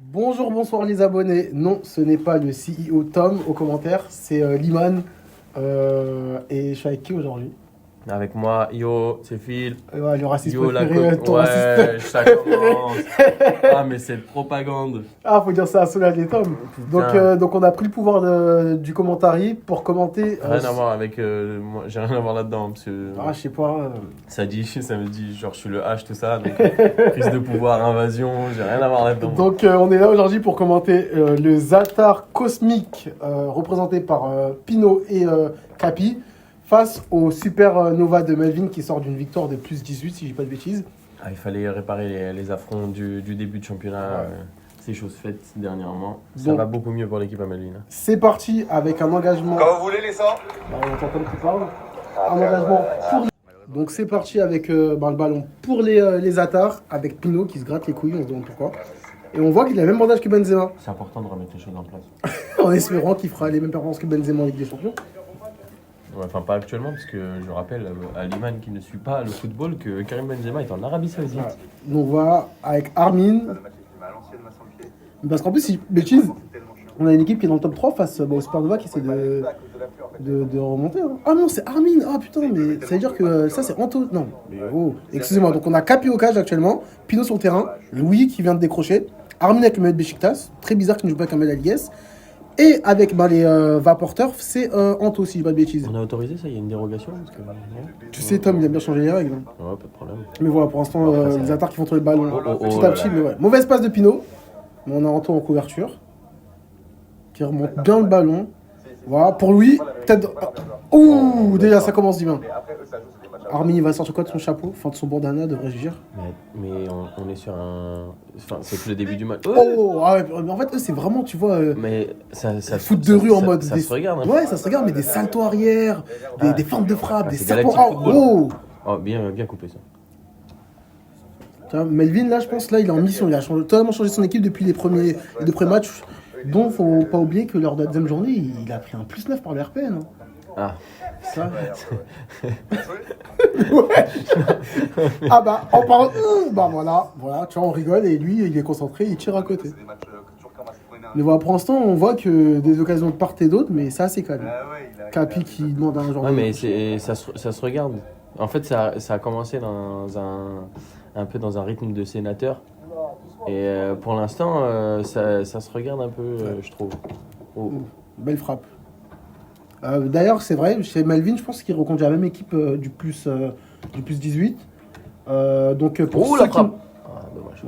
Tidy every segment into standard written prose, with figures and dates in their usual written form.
Bonjour, bonsoir les abonnés. Non, ce n'est pas le CEO Tom au commentaire, c'est Liman. Et je suis avec qui aujourd'hui? Avec moi, yo, c'est Phil. Ouais, le raciste Yo, préféré, ton ouais, raciste. ça commence. Ah, mais cette propagande. Ah, faut dire ça à Solal et Tom. Putain. Donc on a pris le pouvoir du commentary pour commenter. Rien à voir avec. Moi, j'ai rien à voir là-dedans. Parce que Ah, je sais pas. ça me dit, genre, je suis le H, tout ça. Donc, prise de pouvoir, invasion, j'ai rien à voir là-dedans. Donc on est là aujourd'hui pour commenter le Zatar cosmique représenté par Pino et Capi face au Super Nova de Melvin qui sort d'une victoire de plus 18 si je dis pas de bêtises. Ah, il fallait réparer les affronts du début de championnat. Ouais. Ces choses faites dernièrement. Ça Donc, va beaucoup mieux pour l'équipe à Melvin. c'est parti avec un engagement. Quand vous voulez les sangs. On entend comme tu parles. Un engagement pour. Donc c'est parti avec le ballon pour les Atars avec Pino qui se gratte les couilles, on se demande pourquoi. Et on voit qu'il a le même bandage que Benzema, C'est important de remettre les choses en place. en espérant qu'il fera les mêmes performances que Benzema en Ligue des Champions. Ouais, enfin, pas actuellement, parce que je rappelle à Liman qui ne suit pas le football que Karim Benzema est en Arabie Saoudite. Voilà. Donc voilà, avec Armin. Parce qu'en plus, si bêtise, on a une équipe qui est dans le top 3 face au Supernova qui essaie de remonter. Hein. Ah non, c'est Armin. Ah putain, mais ça veut dire que ça c'est Anto. Non, mais oh, excusez-moi. Donc on a Capi au cage actuellement, Pino sur le terrain, Louis qui vient de décrocher, Armin avec le maillot de Beşiktaş, très bizarre qu'il ne joue pas avec un maillot de la Ligue S. Et avec les Vaporteurs, c'est Anto si je dis pas de bêtises. On a autorisé ça, il y a une dérogation parce que... Tu sais, Tom, il a bien changé les règles. Hein. Ouais, pas de problème. Mais voilà, pour l'instant, Après, les attaques qui vont trouver le ballon oh, petit à petit. là. Mais ouais. Mauvaise passe de Pino. Mais on a Anto en couverture. Qui remonte bien le ballon. Voilà, pour lui, peut-être. Ouh, déjà ça commence bien. Armin il va sortir quoi de son chapeau? Enfin de son bandana, devrais-je dire. Mais on est sur un... Enfin, c'est que le début du match. Oh, ah ouais, mais en fait, eux, c'est vraiment, tu vois. Mais ça Foot de rue en mode. Ça se regarde. Hein. Ouais, ça se regarde, mais des saltos arrière, des feintes de frappe, des c'est serpents. Galactic Football. Oh! Oh, bien coupé ça. Tu vois, Melvin, là, je pense, là, il est en mission. Il a totalement changé son équipe depuis les deux premiers matchs. Dont, faut pas oublier que lors de la deuxième journée, il a pris un +9 par l'RPN. Hein. Ah. Ça. Ouais. Ah bah, en parlant. Bah voilà, tu vois, on rigole et lui, il est concentré, il tire à côté. Mais voilà, pour l'instant, on voit que des occasions de part et d'autre, mais c'est assez calme. Capi qui demande à un genre Ouais, mais ça se regarde. En fait, ça a commencé un peu dans un rythme de sénateur. Et pour l'instant, ça se regarde un peu, je trouve. Oh. Belle frappe. D'ailleurs, c'est vrai, chez Melvin, je pense qu'il reconduit la même équipe du plus 18. Donc, pour ceux la qui... frappe. Ah, dommage.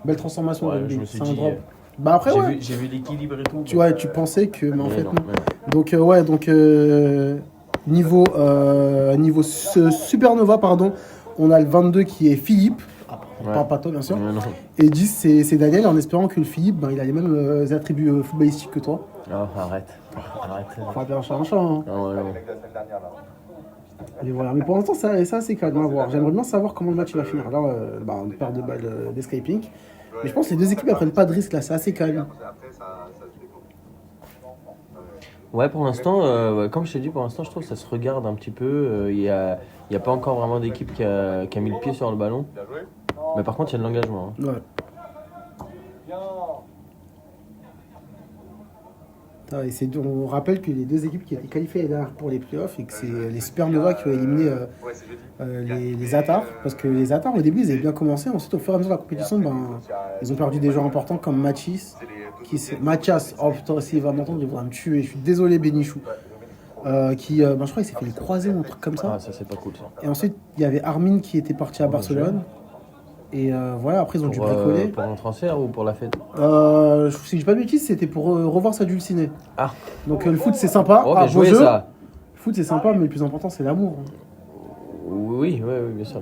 Belle transformation. Ouais, de je Melvin. me suis C'est un dit... drop. Bah après, ouais. J'ai vu l'équilibre et tout. Tu vois, tu pensais que... Mais en Mais fait, non, non. mais- Donc, ouais, donc... niveau Supernova, pardon, on a le 22 qui est Philippe. Ouais. Pas toi, bien sûr. Ouais, non. Et 10, c'est Daniel, en espérant que le Philippe, il a les mêmes attributs footballistiques que toi. Oh, arrête. Faut appeler un chat un chat. Hein. Ah, ouais, non. Et voilà. Mais pour l'instant, ça c'est calme à voir. J'aimerais bien savoir comment le match il va finir. Là, on perd de balles d'escaping. Mais je pense que les deux équipes ne prennent pas de risque là, c'est assez calme. Ouais, pour l'instant, comme je t'ai dit, pour l'instant, je trouve que ça se regarde un petit peu. Il y a pas encore vraiment d'équipe qui a mis le pied sur le ballon. Mais par contre, il y a de l'engagement. Hein. Ouais. On rappelle que les deux équipes qui étaient qualifiées derrière pour les playoffs et que c'est les Supernova qui ont éliminé les Atars. Parce que les Atars, au début, ils avaient bien commencé. Ensuite, au fur et à mesure de la compétition, ils ont perdu des joueurs importants comme Mathias. Oh putain, s'il va m'entendre, il va me tuer. Je suis désolé, Bénichou. Je crois qu'il s'est fait les croiser ou un truc comme ça. Ah, ça, c'est pas cool, ça. Et ensuite, il y avait Armin qui était parti à Barcelone. Et voilà, après, ils ont dû bricoler. Pour un transfert ou pour la fête? Si je dis pas de bêtises, c'était pour revoir sa dulcinée. Ah. Donc le foot, c'est sympa. Oh, bien beau joué, jeu. ça. Le foot, c'est sympa, mais le plus important, c'est l'amour. Oui, bien sûr.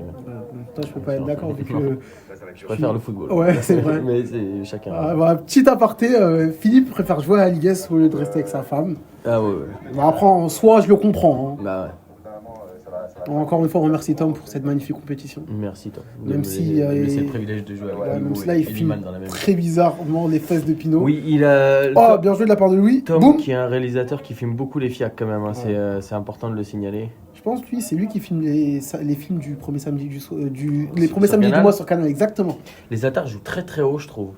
Toi, je peux pas être d'accord vu que... Je préfère le football. Ouais, c'est vrai. Mais c'est chacun. Voilà, petit aparté, Philippe préfère jouer à la Ligue S au lieu de rester avec sa femme. Ah ouais. Après, en soi, je le comprends. Hein. Bah ouais. Encore une fois, on remercie Tom pour cette magnifique compétition. Merci toi. Même si c'est le privilège de jouer avec même Hugo si là, et il filme Liman dans la même. très bizarrement les fesses de Pinot. Oui, il a. Oh, bien joué de la part de Louis. Tom, Boum. qui est un réalisateur qui filme beaucoup les FIAC quand même. Hein. Ouais. C'est important de le signaler. Je pense que c'est lui qui filme les films du premier samedi les premiers samedis du mois sur Canal, exactement. Les Atars jouent très très haut, je trouve.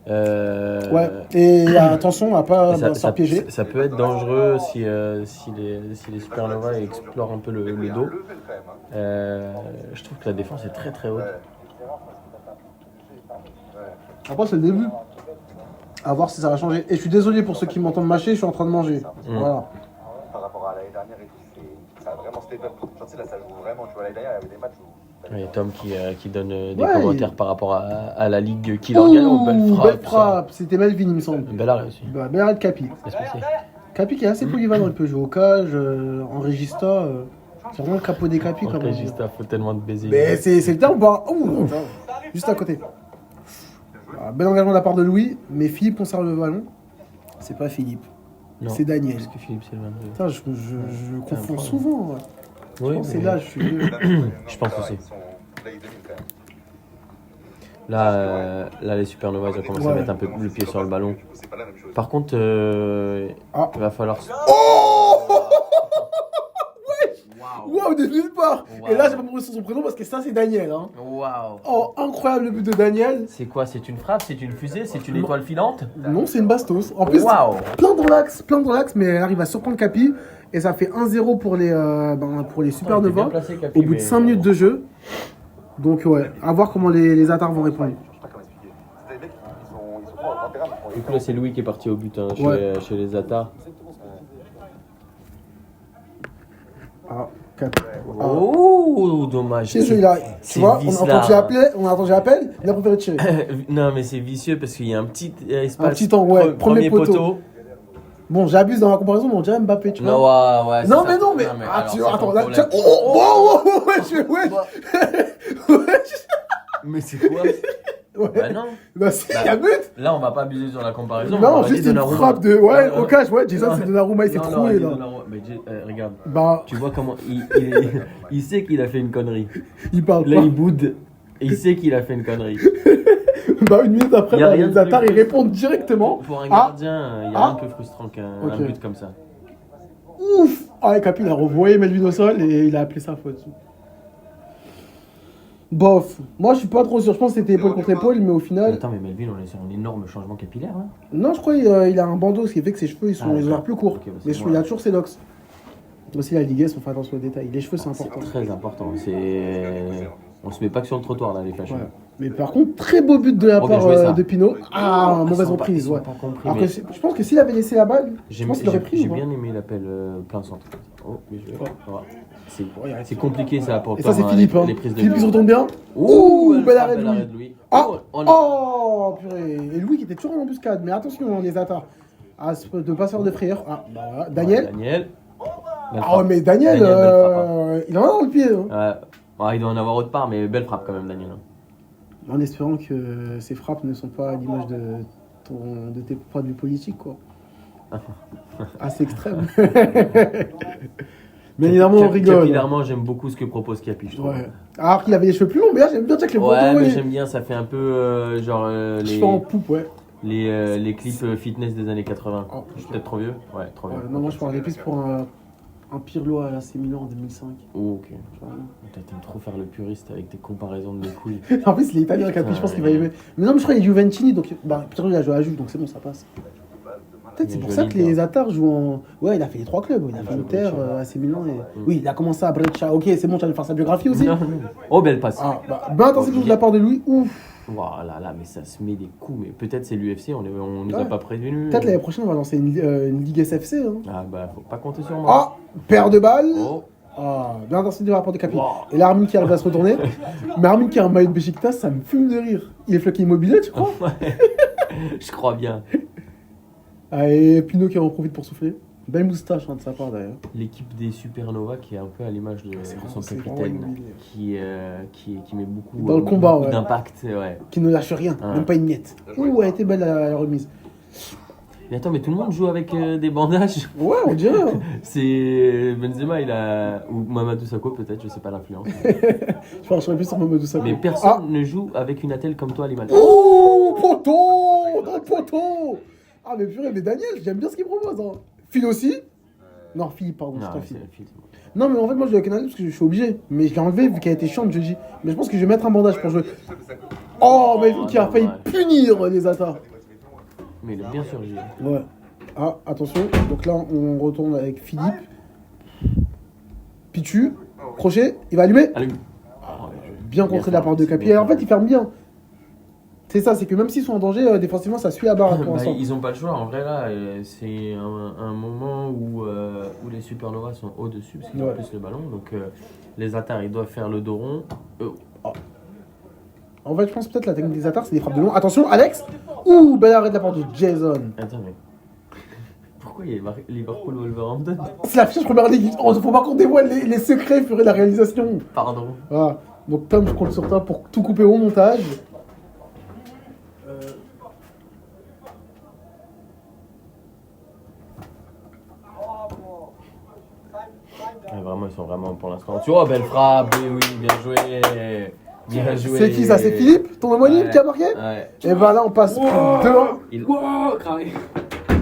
Ouais, et attention à pas se faire piéger. Ça peut être dangereux si les Supernovas explorent un peu le dos. Je trouve que la défense est très très haute. Après, c'est le début. À voir si ça va changer. Et je suis désolé pour ceux qui m'entendent mâcher, je suis en train de manger. Voilà. Par rapport à l'année dernière et tout, ça a vraiment step up. Genre, tu sais, là, ça joue vraiment. Tu vois, l'année dernière, il y avait des matchs où. Et Tom qui donne des commentaires par rapport à la ligue qu'il organise. Belle frappe. C'était Melvin, il me semble. Belle arrêt aussi. Belle arrêt de Capi. Capi qui est assez polyvalent. Il peut jouer au cage, en régista. C'est vraiment le capot des Capi. En régista, faut tellement de baisers. Mais c'est le terme. Juste à côté. Bel engagement de la part de Louis, mais Philippe conserve le ballon. C'est pas Philippe, c'est Daniel. Parce que Philippe, c'est le 22. Putain, je confonds souvent. Ouais. Oui, mais... c'est là, je suis vieux. Je pense aussi. Là, les Supernovas, ils ont commencé à mettre un peu le pied sur le ballon. Par contre, il va falloir... Waouh, de nulle part. Et là, j'ai pas compris son prénom parce que ça, c'est Daniel. Hein. Waouh. Oh, incroyable le but de Daniel. C'est quoi? C'est une frappe? C'est une fusée? C'est une étoile filante? Non, c'est une bastos. En plus, plein dans l'axe, mais elle arrive à surprendre Capi. Et ça fait 1-0 pour les Supernovas au bout de 5 minutes de jeu. Donc, ouais, à voir comment les attaques vont répondre. Du coup, là, c'est Louis qui est parti au but chez les Atar. Oh, dommage. Tu vois, on a entendu appel, il a préféré tirer. Non, mais c'est vicieux parce qu'il y a un petit espace. Un petit angle, premier poteau. Bon, j'abuse dans ma comparaison, mais on dirait Mbappé, tu vois. Non, ouais. Non, mais. Attends, là, tiens. Oh, Mais c'est quoi? Bah non. Bah si, il y a but. Là, on va pas abuser sur la comparaison. Non, juste une frappe de. Ouais, au cash, ouais, Jason, c'est Donnarumma, il s'est troué là. Mais regarde. Bah. Tu vois comment. Il sait qu'il a fait une connerie. Il parle pas. Là, il boude. Il sait qu'il a fait une connerie. Bah, une minute après, les Atar, ils répondent directement. Pour un gardien, il y a un peu frustrant qu'un but comme ça. Ouf. Ah, Capi, il a revoyé Melvin au sol et il a appelé ça faute. Bof, moi je suis pas trop sûr, je pense que c'était épaule contre épaule, mais au final... Attends, mais Melvin, on est sur un énorme changement capillaire là. Non, je crois qu'il a un bandeau, ce qui fait que ses cheveux ils ont l'air plus courts. Okay, mais il a toujours ses locks. Aussi la Ligue S, on fait attention aux détails. Les cheveux c'est important. C'est très important, on se met pas que sur le trottoir là, les fashions. Ouais. Mais par contre, très beau but de la part de Pinot. Mauvaise reprise, ouais. Alors que je pense que s'il avait laissé la balle, je pense qu'il aurait pris. J'ai bien aimé l'appel plein centre. Oh, mais c'est compliqué ça pour et ça c'est Philippe, les prises de Philippe il se retourne bien. Ouh, belle arrêt de Louis. Purée. Et Louis qui était toujours en embuscade, mais attention les attaques. De ne pas se faire de frayeur. Voilà. Daniel. Mais Daniel, il en a dans le pied. Il doit en avoir autre part, mais belle frappe quand même Daniel. En espérant que ces frappes ne sont pas à l'image de tes points de vue politiques, quoi. Assez extrême. Mais évidemment, on rigole. Capillairement, j'aime beaucoup ce que propose Capi, je trouve. Ouais. Alors qu'il avait les cheveux plus longs, mais là, j'aime bien que les photos. Ouais, mais j'aime bien, ça fait un peu genre les cheveux en poupe, ouais. Les clips fitness des années 80. Je suis peut-être trop vieux. Ouais, trop vieux. Non, moi je parlais plus pour un Pirlo à l'AC Milan en 2005. Oh, ok. T'aimes trop faire le puriste avec tes comparaisons de mes couilles. En plus, il est italien, Capi, je pense qu'il va aimer. Mais non, mais je crois qu'il est Juventini, donc Pirlo il a joué à Juve, donc c'est bon, ça passe. Peut-être c'est pour ça que les Atar jouent en... Ouais, il a fait les 3 clubs. Il a fait Inter, AC Milan et... Oui, il a commencé à Breccia. Ok, c'est bon, tu vas faire sa biographie aussi. Oh, belle passe. Ben attention de la part de Louis. Ouf. Voilà, là, mais ça se met des coups. Mais peut-être c'est l'UFC, on nous a pas prévenus. Peut-être l'année prochaine, on va lancer une Ligue SFC. Hein. Faut pas compter sur moi. Paire de balles. Bien attention de la part de Capi. Et là, Armin qui arrive à se retourner. Mais Armin qui a un maillot de Beşiktaş, ça me fume de rire. Il est floqué immobilier, tu crois? Je crois bien. Et Pinot qui en profite pour souffler. Belle moustache de sa part d'ailleurs. L'équipe des Supernovas qui est un peu à l'image de son capitaine, qui met beaucoup, dans le combat, d'impact. Ouais. Qui ne lâche rien, même pas une miette. Elle a été belle la remise. Mais attends, mais tout le monde joue avec des bandages. Ouais, on dirait. C'est Benzema, ou Mamadou Sakho peut-être, je sais pas l'influence. Je penserais plus sur Mamadou Sakho. Mais personne ne joue avec une attelle comme toi, Limal. Oh, poteau, dans le poteau. Ah mais purée, mais Daniel, j'aime bien ce qu'il propose. Hein. Phil aussi. Non, Philippe, pardon, c'est pas Phil. Non, mais en fait, moi je dois canaliser parce que je suis obligé. Mais je l'ai enlevé vu qu'elle a été chiante jeudi. Mais je pense que je vais mettre un bandage pour jouer. Oh, mais qui a failli punir les Atas. Mais il est bien surgi. Ouais. Ah, attention. Donc là, on retourne avec Philippe. Pichu. Crochet. Il va allumer. Allume. Bien contré de la part de Capi. En fait, il ferme bien. C'est ça, c'est que même s'ils sont en danger, défensivement, ça suit la barre pour l'instant. Ils ont pas le choix. En vrai, là, c'est un moment où les Supernovas sont au-dessus, parce qu'ils ont plus le ballon. Donc, les attaques, ils doivent faire le dos rond. En fait, je pense peut-être la technique des attaques, c'est des frappes de long. Attention, Alex. Ouh, bel arrêt de la part de Jason. Attends, mais pourquoi il y a Liverpool Wolverhampton? C'est la fiche première ligue. Oh, faut pas qu'on dévoile les secrets de la réalisation. Pardon. Voilà. Donc, Tom, je compte sur toi pour tout couper au montage. Vraiment, ils sont vraiment pour l'instant. Tu vois, belle frappe. Oui, bien joué. Bien joué. C'est qui ça? C'est Philippe, ton homonyme, qui a marqué? Ouais. Et ben là, on passe pour 2-1. Wow, carré.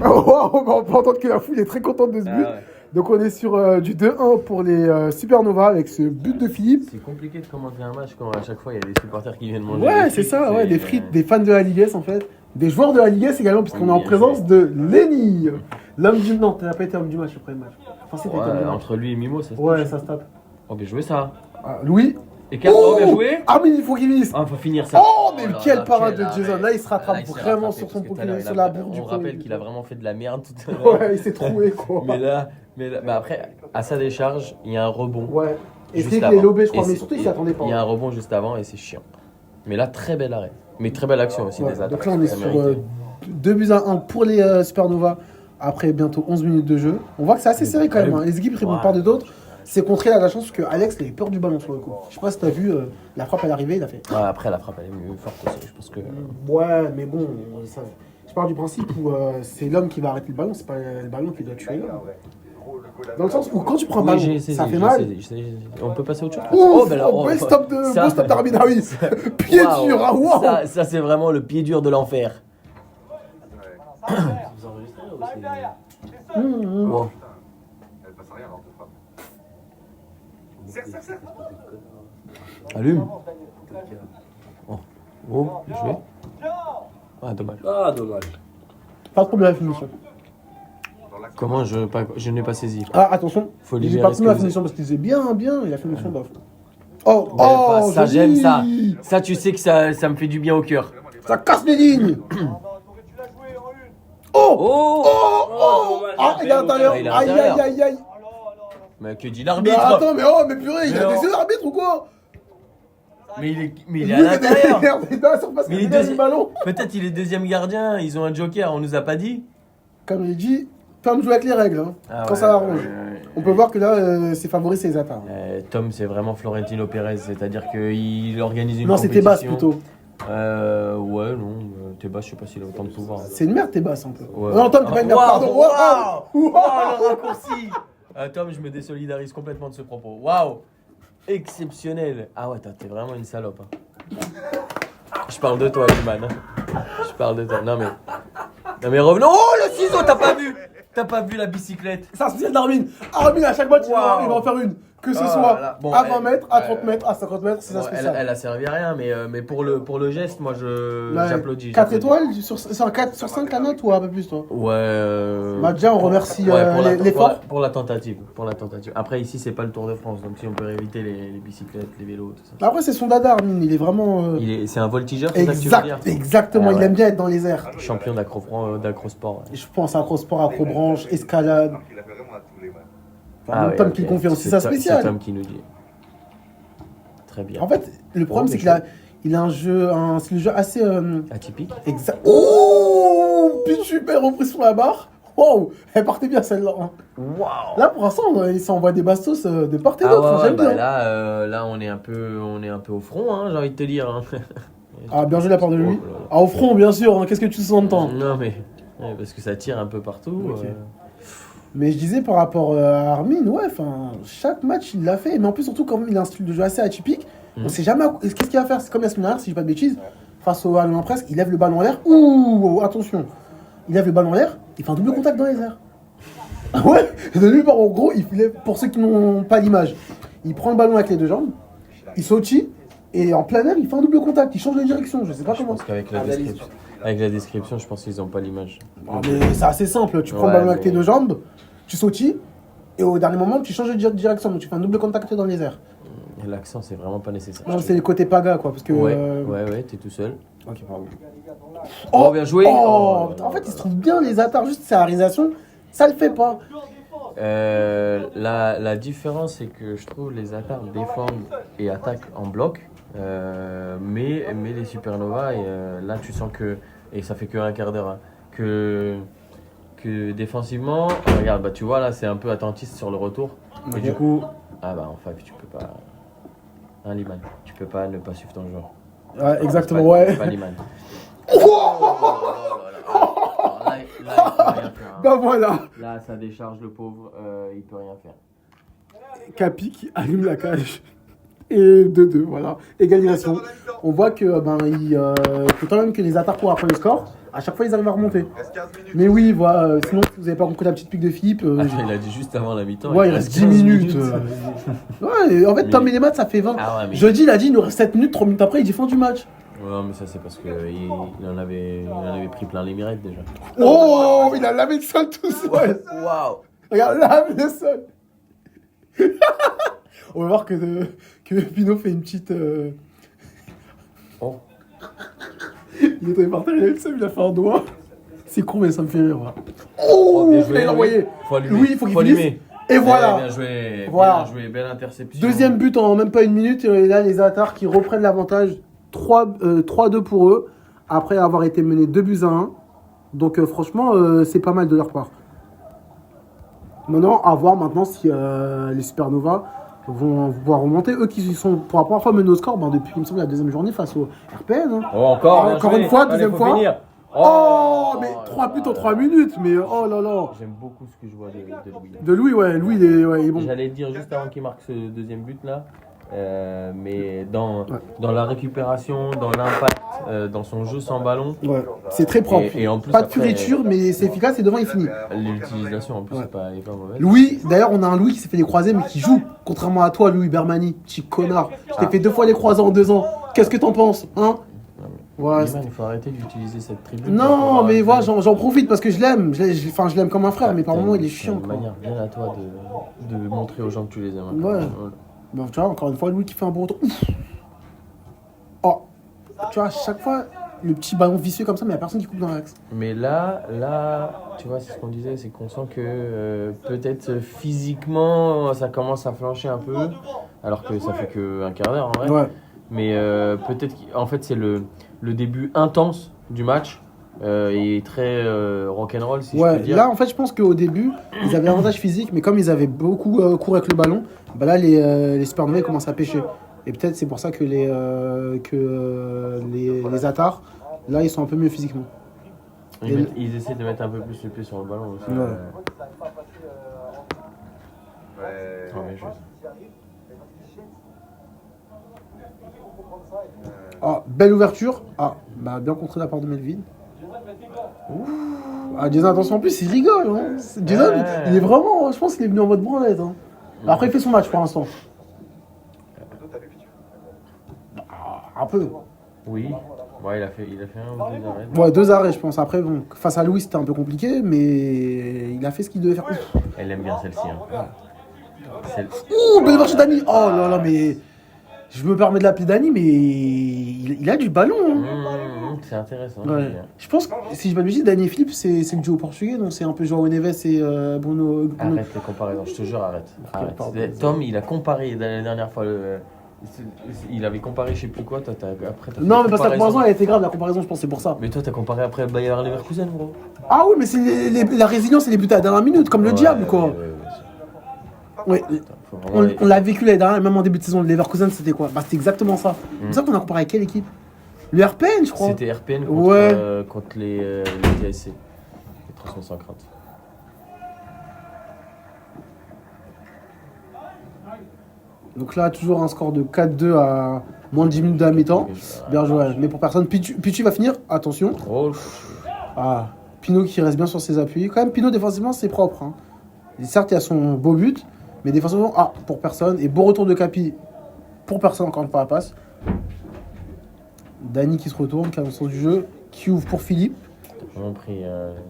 Wow, on peut entendre que la foule est très contente de ce but. Ouais. Donc on est sur du 2-1 pour les Supernovas avec ce but de Philippe. C'est compliqué de commenter un match quand à chaque fois il y a des supporters qui viennent manger. Ouais, des c'est frites, ça, ouais, des frites, des fans de la Ligue S en fait. Des joueurs de la Ligue S également, puisqu'on est en présence de Lenny. L'homme du... Non, t'as pas été homme du match après le match. Enfin, c'était homme du match. Entre lui et Mimo, ça se Ouais, ça se tape. Oh, bien joué ça. Ah, Louis. Et Carlo, bien joué. Ah, mais il faut qu'il finisse. Ah, faut finir ça. Oh, mais là quelle là, parade quel de Jason. arrêt. Là, il se rattrape Là, il s'est vraiment rattrapé, sur son parce que premier, tout à sur l'heure, la bourre du on premier. rappelle qu'il a vraiment fait de la merde tout à l'heure. Ouais, il s'est troué quoi. mais après, à sa décharge, il y a un rebond. Ouais. Et juste c'est qu'il avant. est lobé, je crois, Et mais c'est- surtout, il s'y attendait pas. Il y a un rebond juste avant et c'est chiant. Mais là, très bel arrêt. Mais très belle action aussi Ouais, des attaques. donc là, on est très sur mérité. 2-1 pour les Supernovas après bientôt 11 minutes de jeu. On voit que c'est assez serré quand même. Hein. Les équipes ne répondent pas de d'autres. C'est contré à la chance que Alex il avait peur du ballon sur le coup. Je sais pas si t'as vu, la frappe à l'arrivée, il a fait. Ouais, après, la frappe, elle est mieux forte aussi. Je pense que. Ouais, mais bon, ça, je pars du principe où c'est l'homme qui va arrêter le ballon, c'est pas le ballon qui doit tuer l'homme. Dans le sens où quand tu prends un Oui, ballon, j'ai essayé, ça fait mal. On peut passer à autre chose. Ouf, ben là, beau stop d'Armin. Ah oui, pied dur, ah wow. wow. Ça, c'est vraiment le pied dur de l'enfer. Vous enregistrez ou c'est... Wow. Elle passe rien alors, cette femme. Serre. Allume. Oh, bien joué. Ah, dommage. Ah, dommage. Pas de problème à la finition. Comment je n'ai pas saisi. Ah, attention, Faut il libérer est pas ce tenu que la vous finition parce qu'il faisait bien, et la finition bof. Oh, Ça, joli. j'aime ça. Ça, tu sais que ça me fait du bien au cœur. Ça casse les lignes. Oh, Ah, il est à l'intérieur. Il est à Aïe, l'intérieur. aïe, aïe, aïe. Mais que dit Mais l'arbitre? attends, mais purée, il a Mais des yeux d'arbitre ou quoi? Mais il est Oui, à l'intérieur. Il est dans la surface, Mais il il est est dans le deuxième. ballon. Peut-être il est deuxième gardien, ils ont un joker, on nous a pas dit. Comme il dit, Tom joue avec les règles, hein, Ah quand ouais, ça l'arrange. ouais. On peut voir que là, c'est favoris ses attaques. Tom, c'est vraiment Florentino Pérez, c'est-à-dire qu'il organise une Non, c'était basse compétition. plutôt. Ouais, non, Tebas, je sais pas s'il a autant de pouvoir. C'est une merde, tes basses un peu. Ouais. Non, Tom, t'es pas une merde, pardon. Waouh, Waouh. le raccourci. Tom, je me désolidarise complètement de ce propos. Waouh, exceptionnel. Ah ouais, t'es vraiment une salope. Hein. Je parle de toi, Iman. Hein. Je parle de toi. Non mais revenons. Oh, le ciseau, t'as pas vu la bicyclette. Ça, c'est d'Armin. Armin, à chaque match, il va en faire une. Que ce soit là. Bon, à 20 mètres, à 30 mètres, à 50 mètres, c'est Bon, ça spécial. elle a servi à rien, mais pour le geste, moi Ouais. j'applaudis. 4 étoiles sur un 4 sur 5 la note ou un peu plus toi? Ouais. Bah déjà on remercie Ouais, l'effort. pour la tentative. Après ici c'est pas le Tour de France, donc si on peut éviter les bicyclettes, les vélos, tout ça. Après c'est son dada Armin, il est vraiment C'est un voltigeur, c'est ça que tu veux dire? exactement, Ah il ouais. aime bien être dans les airs. Champion d'acrosport. Ouais. Je pense à acrosport, acrobranche, escalade. Alors qu'il a fait vraiment à tous les matchs. Enfin, Tom qui le confirme, c'est ça C'est spécial. Tom qui nous dit. Très bien. En fait, le problème c'est qu'il a un jeu, c'est le jeu assez Atypique. exact. Oh, puis super reprise sur la barre. Wow, elle partait bien celle-là. Hein. Waouh. Là pour l'instant, il s'envoie des bastos de part et Ah d'autre, ouais, j'aime bien. là on est un peu au front, hein, j'ai envie de te dire. Hein. Ah, bien joué de la part de lui. Oh là là. Ah, au front, bien sûr, hein. Qu'est-ce que tu sous-entends? Non mais ouais, parce que ça tire un peu partout. Ok. Mais je disais par rapport à Armin, ouais, enfin, chaque match il l'a fait. Mais en plus, surtout, quand il a un style de jeu assez atypique, on sait jamais qu'est-ce qu'il va faire. C'est comme la semaine dernière, si je dis pas de bêtises, face au Allemand Presque, il lève le ballon en l'air. Ouh, attention, il lève le ballon en l'air, il fait un double contact dans les airs. Ouais, en gros, pour ceux qui n'ont pas l'image, il prend le ballon avec les deux jambes, il sautille, et en plein air, il fait un double contact, il change de direction, je sais pas Je comment. pense qu'avec la Analyse. description, Avec la description, je pense qu'ils n'ont pas l'image. Ah, mais c'est assez simple. Tu prends le Ouais, ballon avec tes mais- deux jambes, tu sautilles, et au dernier moment, tu changes de direction. Donc tu fais un double contact dans les airs. Et l'accent, c'est vraiment pas nécessaire. Non, c'est le côté paga, quoi. Parce que. Ouais, t'es tout seul. Ok, pardon. Oh, bien joué. Oh, Oh, en fait, ils se trouvent bien les attaques, juste sa réalisation, ça le fait pas. La différence, c'est que je trouve les attaques défendent et attaquent en bloc. Mais les Supernova, là, tu sens que. Et ça fait que un quart d'heure. Hein, que défensivement, regarde, bah, tu vois, là, c'est un peu attentiste sur le retour. Ok. Et du coup, ah bah, en fait, tu peux pas. Hein, Liman, tu peux pas ne pas suivre ton joueur. Ouais, exactement, C'est ouais. pas Liman. Là, il peut rien faire. Hein. Bah voilà. Là, ça décharge le pauvre, il peut rien faire. Capi qui allume la cage. Et 2-2, voilà. Égalisation. On voit que il faut quand même que les attaques courent après le score. À chaque fois, ils arrivent à remonter. Reste 15 minutes. Mais oui, voilà. Sinon, si vous n'avez pas compris la petite pique de Philippe. Attends, il a dit juste avant la mi-temps. Ouais, il reste 10 minutes. Ouais, et en fait, Tom et les maths, ça fait 20. Ah ouais, mais... Jeudi, il a dit, il nous reste 7 minutes, 3 minutes après, il dit fin du match. Ouais, mais ça, c'est parce qu'il en avait pris plein les mirettes déjà. Oh, il a lavé le sol tout seul. Waouh! Regarde, lave le sol. On va voir que Pinot fait une petite. Oh. Il est tombé par terre, il a eu le seum, il a fait un doigt. C'est con, mais ça me fait rire. Voilà. Oh, bien il joué, l'a envoyé. Faut allumer. Oui, il faut qu'il Faut finisse. allumer. Et voilà. Bien joué. Voilà. Bien joué. Belle interception. Deuxième but en même pas une minute. Et là, les Atars qui reprennent l'avantage. 3-2 pour eux. Après avoir été menés 2-1. Donc, franchement, c'est pas mal de leur part. Maintenant, à voir maintenant si les Supernova vont pouvoir remonter. Eux qui sont pour la première fois menés au score depuis, il me semble, la deuxième journée face au RPN. Hein. Oh, encore. bien Encore joué. une fois, Allez, deuxième faut fois. finir. Oh, mais là 3 buts là en 3 là. minutes. Mais oh là là. J'aime beaucoup ce que je vois de Louis. De Louis, ouais. Louis, il est bon. J'allais le dire juste avant qu'il marque ce deuxième but là. Mais dans la récupération, dans l'impact, dans son jeu sans ballon, Ouais. C'est très propre. Et en plus, Pas de après, fioriture, mais c'est efficace et devant, il finit. l'utilisation en plus Ouais. est pas mauvaise. Louis, d'ailleurs, on a un Louis qui s'est fait des croisés, mais qui joue. Contrairement à toi, Louis Bermani, petit connard. Je t'ai fait 2 fois les croisés en 2 ans. Qu'est-ce que t'en penses, hein? Voilà. Liman, il faut arrêter d'utiliser cette tribune. Non, mais voilà, j'en profite parce que je l'aime. Enfin, je l'aime comme un frère, mais par T'as moments, il est une- chiant. t'as une Quoi. manière bien à toi de montrer aux gens que tu les aimes. hein. Ouais. Bon, tu vois, encore une fois, Louis qui fait un bon retour. Ouf. Oh, tu vois, à chaque fois, le petit ballon vicieux comme ça, mais il n'y a personne qui coupe dans l'axe. Mais là, tu vois, c'est ce qu'on disait, c'est qu'on sent que peut-être physiquement, ça commence à flancher un peu, alors que ça fait qu'un quart d'heure en vrai. Ouais. Mais peut-être qu'en fait, c'est le début intense du match et très rock'n'roll, si je Ouais, peux dire. là en fait je pense qu'au début ils avaient l'avantage physique, mais comme ils avaient beaucoup couru avec le ballon, bah là les Supernova commencent à pêcher. Et peut-être c'est pour ça que les Atars, là ils sont un peu mieux physiquement. Ils essaient de mettre un peu plus le pied sur le ballon aussi. Ouais. Ouais. Ouais, mais je- Ah, belle ouverture. Ah, bah bien contré de la part de Melvin. Ouh. Ah, Jason, attention en plus, il rigole. Hein. Jason, Ouais. il est vraiment, je pense qu'il est venu en mode branlette. Hein. Après, il fait son match pour l'instant. T'as vu, Pichu? Un peu. Oui, ouais, il a fait un ou deux arrêts. Ouais, 2 arrêts, je pense. Après, bon, face à Louis, c'était un peu compliqué, mais il a fait ce qu'il devait faire. Elle aime bien celle-ci. Hein. Ouh, belle marche Dani. Oh là là, mais je me permets de l'appeler Dani, mais il a du ballon. Hein. C'est intéressant. Ouais. Je pense que, si je ne m'abuse, Dani et Philippe, c'est le duo portugais, donc c'est un peu João Neves et Bruno. Arrête les comparaisons, je te jure, arrête. pardon. Tom, il a comparé la dernière fois. Il avait comparé je sais plus quoi. Toi, après, t'as fait Non, une mais parce que la comparaison, elle a été grave, la comparaison, je pense, c'est pour ça. Mais toi, t'as comparé après Bayer Leverkusen, gros. Ah oui, mais c'est la résilience et les buts à la dernière minute, comme le diable, quoi. Ouais. Faut vraiment On l'a vécu l'année dernière, même en début de saison, le Leverkusen, c'était quoi? Bah, c'était exactement ça. C'est pour ça qu'on a comparé avec quelle équipe? Le RPN, je crois. C'était RPN contre les TSC. Les Transmissions sans crainte. Donc là, toujours un score de 4-2 à moins de 10 minutes de la mi-temps. Bien joué. Mais pour personne, Pichu va finir. Attention. Oh, Ah, Pinot qui reste bien sur ses appuis. Quand même, Pinot, défensivement, c'est propre. Hein. Et certes, il y a son beau but, mais défensivement, pour personne. Et beau retour de Capi pour personne, encore une fois, la passe. Dani qui se retourne, qui a le sens du jeu, qui ouvre pour Philippe. T'as vraiment pris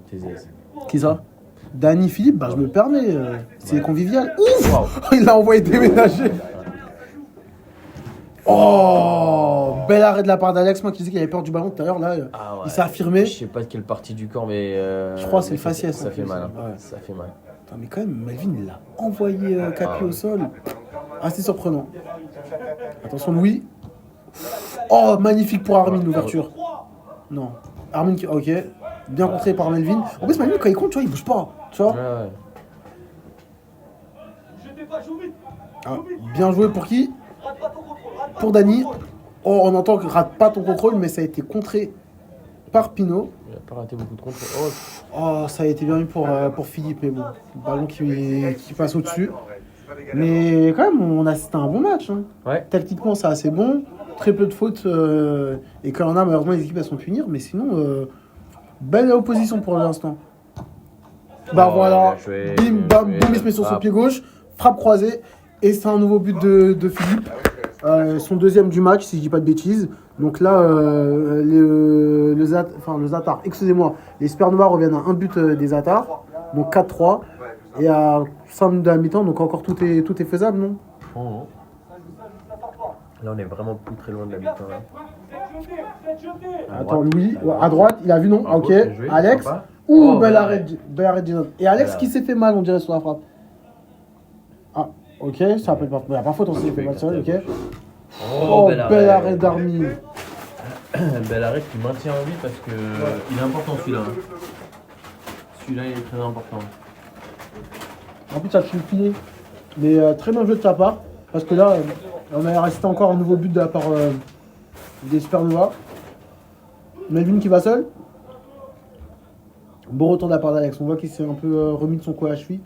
tes aises. Qui ça? Dany Philippe, bah je me permets, c'est Ouais. convivial. Ouf! Waouh. Il l'a envoyé déménager. Oh! Bel arrêt de la part d'Alex, moi qui disais qu'il avait peur du ballon tout à l'heure, là, Ah ouais. il s'est affirmé. Je sais pas de quelle partie du corps, mais. Je crois que c'est mais le faciès, Ça en fait plus. mal. Hein. Ouais. Ça fait mal. Attends, mais quand même, Melvin, il a envoyé Capi au sol. Assez surprenant. Attention, Louis. Oh, magnifique pour Armin, l'ouverture. Non. Armin, ok. Bien contré par Melvin. En plus, Melvin, quand il compte, tu vois, il bouge pas. Tu vois? Ouais, ouais. Ah, bien joué pour qui? Pour Dany. Oh, on entend que rate pas ton contrôle, mais ça a été contré par Pinot. Il a pas raté beaucoup de contrôle. Oh, Oh, ça a été bien vu pour Philippe, mais bon. Ballon qui passe au-dessus. Mais quand même, c'était un bon match. Hein. ouais. Tactiquement, c'est assez bon. Très peu de fautes. Et quand il y en a, malheureusement, les équipes elles sont punir. Mais sinon, belle opposition pour l'instant. Bah Oh, voilà. bien joué, Bim, bien bam, joué, boum, il se met sur son frappe. pied gauche. Frappe croisée. Et c'est un nouveau but de Philippe. Son deuxième du match, si je dis pas de bêtises. Donc là, le Zatar, excusez-moi, les Supernova reviennent à un but des Zatars. Donc 4-3. Et à 5 minutes de la mi-temps, donc encore tout est faisable, non? Oh. Là, on est vraiment plus très loin de la mi-temps. Là. À Attends, droite. Louis, ouais, à droite, il a vu, non? Bravo, Ok. bien joué, Alex. sympa. Ouh, Oh, bel bel arrêt de Jason. Et Alex Bel qui s'est fait mal, on dirait, sur la frappe. Ah, ok, ça appelle pas. Il n'y a pas faute, on s'est fait mal sur lui, ok. Oh, bel arrêt d'Armin. Bel arrêt qui maintient en vie parce que il est important celui-là. Hein. Celui-là, il est très important. En plus, ça te filet. Mais très bien joué de ta part. Parce que là, on a resté encore un nouveau but de la part des Supernova. Melvin qui va seul. Bon retour de la part d'Alex. On voit qu'il s'est un peu remis de son coup à la cheville.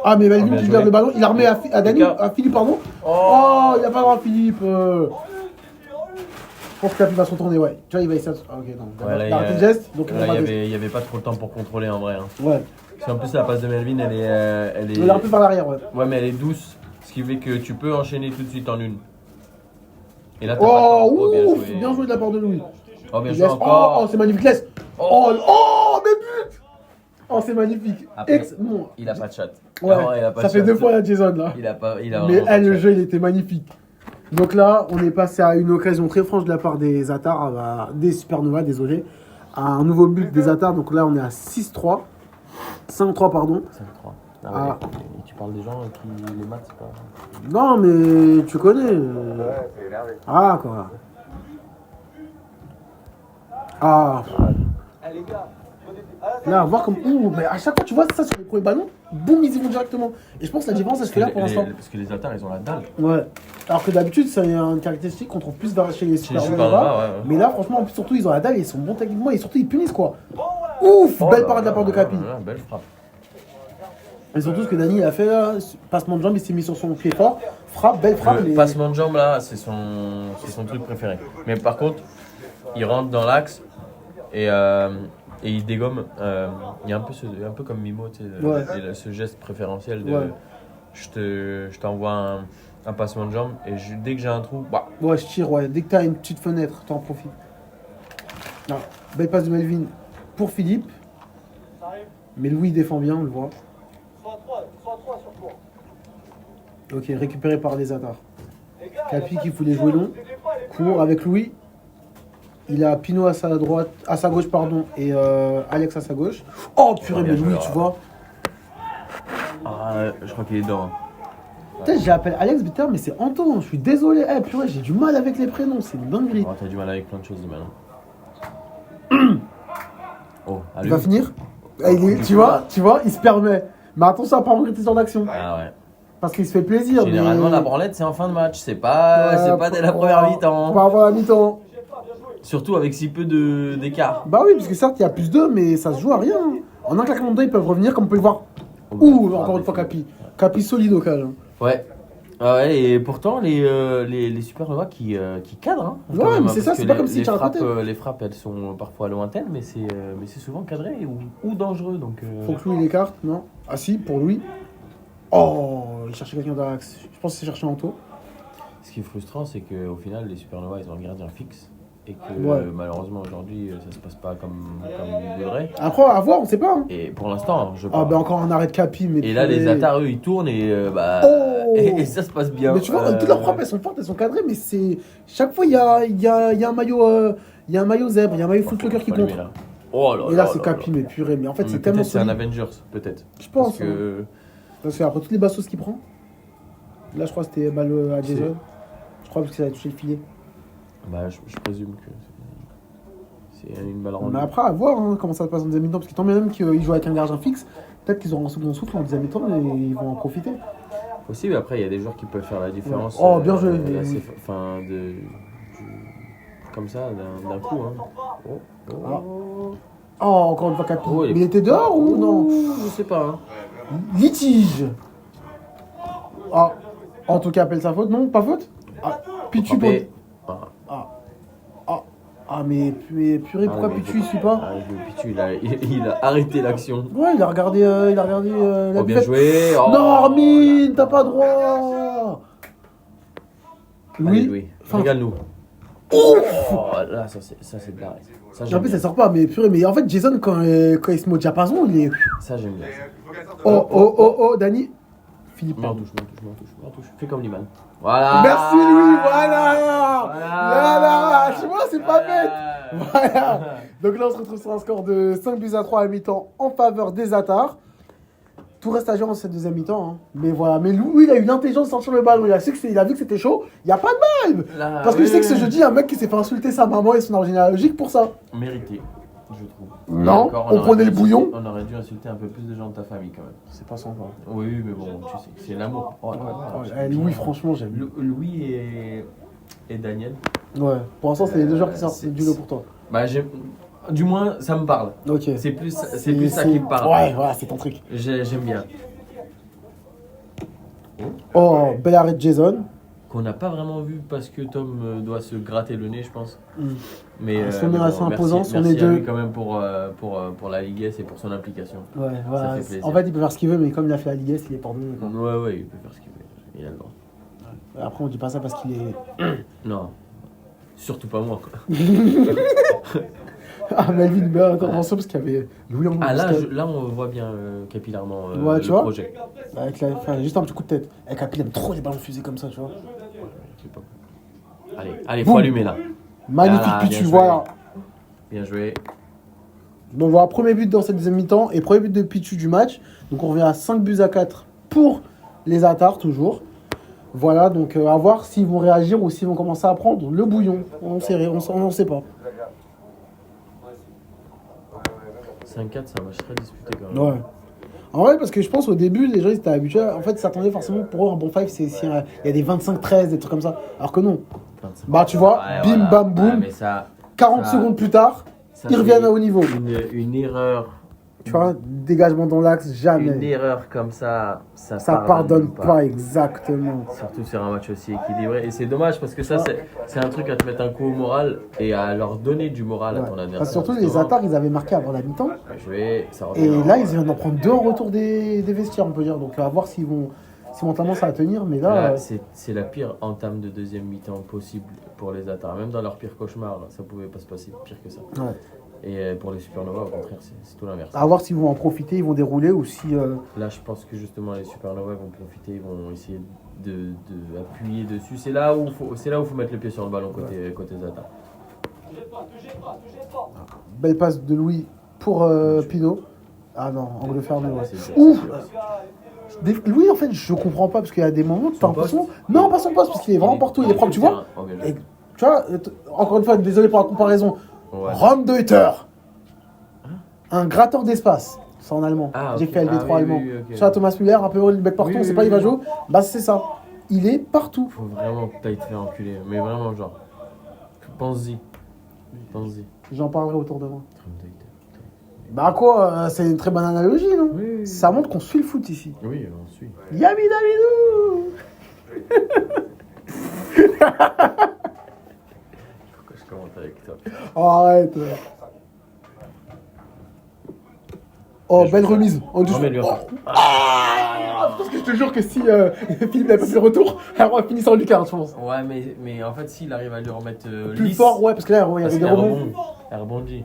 Ah, mais Melvin bien qui joué. garde le ballon. Il a remis à Dany, à Philippe, pardon. Oh, il n'y a pas droit, Philippe. Je pense que Capi va se retourner, ouais. Tu vois, il va essayer. Ah, ok, non. Ouais, là, il a arrêté le geste. Donc Là, il y avait pas trop de temps pour contrôler en vrai. Hein. Ouais. Parce qu'en plus, la passe de Melvin, elle Il est un peu par l'arrière, ouais. Ouais, mais elle est douce. Ce qui fait que tu peux enchaîner tout de suite en une. Et là, t'as Oh, pas le temps. ouf, bien joué de la part de Louis. Oh, bien Il joué laisse- encore. Oh, c'est magnifique, laisse. Oh, mais but. Oh, c'est magnifique. Après, Bon. Il a pas de chat. Ouais, Non, il a pas ça de fait chat. 2 fois la Jason là. Il a Mais vraiment pas de le chat. jeu, il était magnifique. Donc là, on est passé à une occasion très franche de la part des Zatars, des Supernova, désolé, à un nouveau but des Zatars. Donc là, on est à 6-3. 5-3, pardon. 5-3. Ah. Et tu parles des gens qui les maths, c'est pas. Non, mais tu connais. Ouais, c'est énervé. Ah, quoi. Ah. Là, voir comme. Ouh, mais à chaque fois, tu vois ça sur les premiers ballons, boum, ils y vont directement. Et je pense que la différence, elle se fait là pour l'instant. Parce que les attaques, ils ont la dalle. Ouais. Alors que d'habitude, c'est une caractéristique qu'on trouve plus chez les Chez les Supernova. Supernova, ouais. Mais là, franchement, en plus, surtout, ils ont la dalle, ils sont bons techniquement et surtout, ils punissent quoi. Ouf, Oh belle là parade de la là part de là Capi. là là, belle frappe. Et surtout, ce que Dany a fait là, passement de jambe, il s'est mis sur son pied fort. Frappe, belle frappe. Le mais- passement de jambe là, c'est son truc préféré. Mais par contre, il rentre dans l'axe et il dégomme. Il y a un peu comme Mimo, tu sais, Ouais. ce geste préférentiel de Ouais. je t'envoie un passement de jambe et dès que j'ai un trou, bah, Ouais, je tire, ouais. Dès que t'as une petite fenêtre, t'en profites. Non. Belle passe de Melvin pour Philippe. Mais Louis défend bien, on le voit. Ok, récupéré par les Zatars. Capi qui voulait jouer long. Court avec Louis. Il a Pinot à sa droite, à sa gauche, pardon, et Alex à sa gauche. Oh purée, Bien mais joué, Louis, ouais. tu vois. je crois qu'il est dedans. Peut-être je l'appelle Alex Bitter, mais c'est Anton. Je suis désolé. Eh purée, j'ai du mal avec les prénoms, c'est une dinguerie. Oh, t'as du mal avec plein de choses maintenant. Oh, Il va finir. Tu vois, il se permet. Mais attention à pas regretter son action. Ah ouais. Parce qu'il se fait plaisir. Généralement, mais... la branlette, c'est en fin de match. C'est pas dès la première mi-temps. Pas avant la mi-temps. Surtout avec si peu d'écart. Bah oui, parce que certes, il y a plus d'eux, mais ça se joue à rien. En un claquement de doigts, ils peuvent revenir, comme on peut le voir. Ouh, encore une fois, Capi. Capi solide au cas. Ouais. Ah ouais, et pourtant, les Supernova qui cadrent. Hein, Ouais, quand même, mais c'est parce ça, que c'est pas comme si tu as frappes, raconté. les frappes, elles sont parfois lointaines, mais c'est souvent cadré ou dangereux. Donc, Faut que Louis l'écarte, non? Ah si, pour Louis. Oh, il cherchait quelqu'un dans l'axe. Je pense qu'il cherchait Anto. Ce qui est frustrant, c'est qu'au final, les Supernova, ils ont un gardien fixe. et que Ouais. malheureusement aujourd'hui ça se passe pas comme il voudrait. Après, à voir, on sait pas. Hein. Et pour l'instant, je Ah, parle. ben encore un arrêt de Capi. Mais Et là, les purée. Atars, eux, ils tournent et, Oh et ça se passe bien. Mais tu vois, toutes leurs frappes, elles sont fortes, elles sont cadrées, mais c'est. Chaque fois, il y a un maillot. Il y a un maillot zèbre, il y a un maillot footlocker qui Faut allumer, contre. là. Oh là Et là, là c'est là Capi, là. mais purée. Mais en fait, Mais c'est tellement peut-être c'est un solide. Avengers, peut-être. Je pense. Parce que Parce qu'après toutes les bastos qu'il prend, là, je crois que c'était mal à Jason. Je crois parce que ça a touché le filet. je présume que c'est une balle rendue. Mais après, à voir hein, comment ça se passe en deuxième mi-temps. Parce que tant bien même qu'ils jouent avec un gardien fixe, peut-être qu'ils auront un second souffle en deuxième mi-temps et ils vont en profiter. Possible, après, il y a des joueurs qui peuvent faire la différence. Oh, bien joué. Enfin, comme ça, d'un coup. Hein. Ah. Oh, encore une fois Capi. Oh, Mais il était dehors ou non? Je sais pas. Hein. Litige. Ah, en tout cas, appelle ça faute, non? Pas faute? Ah, Pichu pour... Frappé. mais purée, pourquoi Pichu il suit pas? Pichu, il a arrêté l'action. Ouais, il a regardé la Oh, bien buvette. joué. Oh, Non, Armin, t'as pas droit. Allez, Louis, Louis, enfin, régale-nous. ouf. Oh, là, ça c'est de l'arrêt. Ça, En j'aime plus, bien. ça sort pas, mais purée, mais en fait, Jason, quand il se met au diapason, il est. Ça, j'aime bien. Oh, Dani. Philippe, M'en pardon. touche. Fais comme Liman. Voilà. Merci, Louis, voilà. Voilà. Tu vois, c'est pas bête. Voilà. Donc là, on se retrouve sur un score de 5-3 à mi-temps en faveur des Atars. Tout reste à jouer en cette deuxième mi-temps. Hein. Mais voilà. Mais Louis, il a eu l'intelligence de sortir le ballon. Il a vu que c'était chaud. Il n'y a pas de mal. Là, Parce que je sais que ce oui. jeudi, il y a un mec qui s'est fait insulter sa maman et son arbre généalogique pour ça. Mérité, je trouve. Non, Encore, on aurait prenait dû le bouillon. On aurait dû insulter un peu plus de gens de ta famille quand même. C'est pas sympa. Oui, mais bon, tu sais, c'est l'amour. Oh, là là, Louis, franchement, j'aime. Louis et Daniel. Ouais. Pour l'instant, c'est les deux joueurs qui sortent c'est- du lot pour toi. Du moins, ça me parle. Ok. C'est plus ça qui me parle. Ouais, voilà, c'est ton truc. J'aime bien. Oh, bel arrêt de Jason. Qu'on n'a pas vraiment vu parce que Tom doit se gratter le nez, je pense. Mais Son nez assez imposant, merci, son merci nez à de- lui quand même pour la Ligue S et pour son implication. Ouais, voilà. fait plaisir. En fait, il peut faire ce qu'il veut, mais comme il a fait la Ligue S, il est pardonné. Quoi. Ouais, il peut faire ce qu'il veut. Il a le droit. Après, on dit pas ça parce qu'il est. Non, surtout pas moi. Quoi. Ah, Melvin, mais intervention parce qu'il y avait Louis en Ah là, parce que- là on voit bien capillairement Ouais, tu le vois. projet. Avec enfin, juste un petit coup de tête. Avec Capi, il aime trop les ballons fusés comme ça, tu vois. C'est pas- Allez, Boum. faut allumer là. Magnifique Voilà, Pichu, bien joué. voilà. Bien joué. Donc voilà, premier but dans cette deuxième mi-temps et premier but de Pichu du match. Donc on revient à 5-4 pour les Atars, toujours. Voilà, donc à voir s'ils vont réagir ou s'ils vont commencer à prendre le bouillon. On sait pas. 5-4, c'est un match très disputé quand même. Ouais. En vrai, parce que je pense au début, les gens ils étaient habitués. En fait, ils s'attendaient forcément pour eux un bon five, c'est s'il y a des 25-13, des trucs comme ça. Alors que non. 25. Bah, tu vois, Ouais, bim, voilà. bam, boum. Ouais, mais ça, 40 ça- secondes plus tard, ça, ils c'est reviennent à haut niveau. Une erreur. Tu vois, dégagement dans l'axe, Une jamais. erreur comme ça Ça pardonne pas, exactement. Surtout sur un match aussi équilibré. Et c'est dommage parce que ça, c'est un truc à te mettre un coup au moral et à leur donner du moral à Ouais. ton adversaire. Parce que surtout, Parce les que Atars, ils avaient marqué avant la mi-temps. ça Et revient. là, ils viennent d'en prendre 2 en retour des vestiaires, on peut dire. Donc, à voir si mentalement ça va tenir. Mais là, Là, c'est la pire entame de deuxième mi-temps possible pour les Atars. Même dans leur pire cauchemar, ça pouvait pas se passer pire que ça. ouais. Et pour les Supernova, au contraire, c'est tout l'inverse. À voir s'ils vont en profiter, ils vont dérouler ou si. Là, je pense que justement les Supernova vont profiter, ils vont essayer de appuyer dessus. C'est là où faut mettre le pied sur le ballon côté Zata. Belle passe de Louis pour Pinot. Ah non, angle fermé, ouais. C'est Ouf. Louis, en fait, je comprends pas parce qu'il y a des moments, t'as Son l'impression. Non, pas son poste, parce qu'il est vraiment partout, il est propre, tu vois. Oh, bien joué. Et, tu vois, encore une fois, désolé pour la comparaison. Ouais. Raumdeuter. Un gratteur d'espace. C'est en allemand. Ah, J'ai ok. fait LV3 Ah, oui, allemand. oui, ok. Tu vois, Thomas Müller, un peu le bec partout, Oui, on sait oui, pas, il va oui. jouer. Bah, c'est ça. Il est partout. Faut vraiment que t'ailles te faire enculer. Mais vraiment, genre. Pense-y. Pense-y. J'en parlerai autour de moi. Raumdeuter. Bah, quoi, c'est une très bonne analogie, non? Oui, oui. Ça montre qu'on suit le foot ici. Oui, on suit. Yami Damidou. Pourquoi je commente avec toi? Oh, arrête. Oh, Bien belle joué. remise. En douce. Remets-lui Oh. encore. Parce que je te jure que si Philippe n'avait pas fait le retour, elle aurait fini sans Lucas, je pense. Ouais, mais en fait, s'il arrive à lui remettre Plus lisse, fort, ouais, parce que là, il y parce avait des qu'elle rebonds. rebondit. Elle rebondit.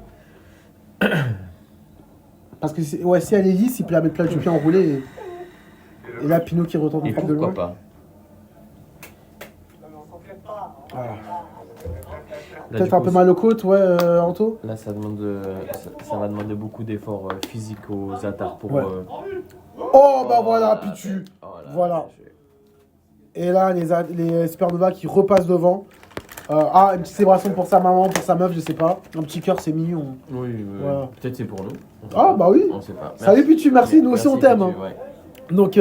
Parce que ouais, si elle est lisse, il peut la mettre plat du pied enroulé. Et là, Pinot qui retourne en Et frappe de pourquoi loin. pas. Voilà. Là, Peut-être du un coup, peu mal aux côtes, ouais, Anto. Là, ça va demander beaucoup d'efforts physiques aux attaques pour. Ouais. Oh, bah voilà, là, Pichu. oh là, Voilà. bien joué. Et là, les Supernova qui repassent devant. Une petite célébration pour sa maman, pour sa meuf, je sais pas. Un petit cœur, c'est mignon. Oui, Voilà. peut-être c'est pour nous. On sait Ah, pas. bah oui. On sait pas. Salut Pichu, merci, nous aussi on t'aime. Pichu, ouais. Donc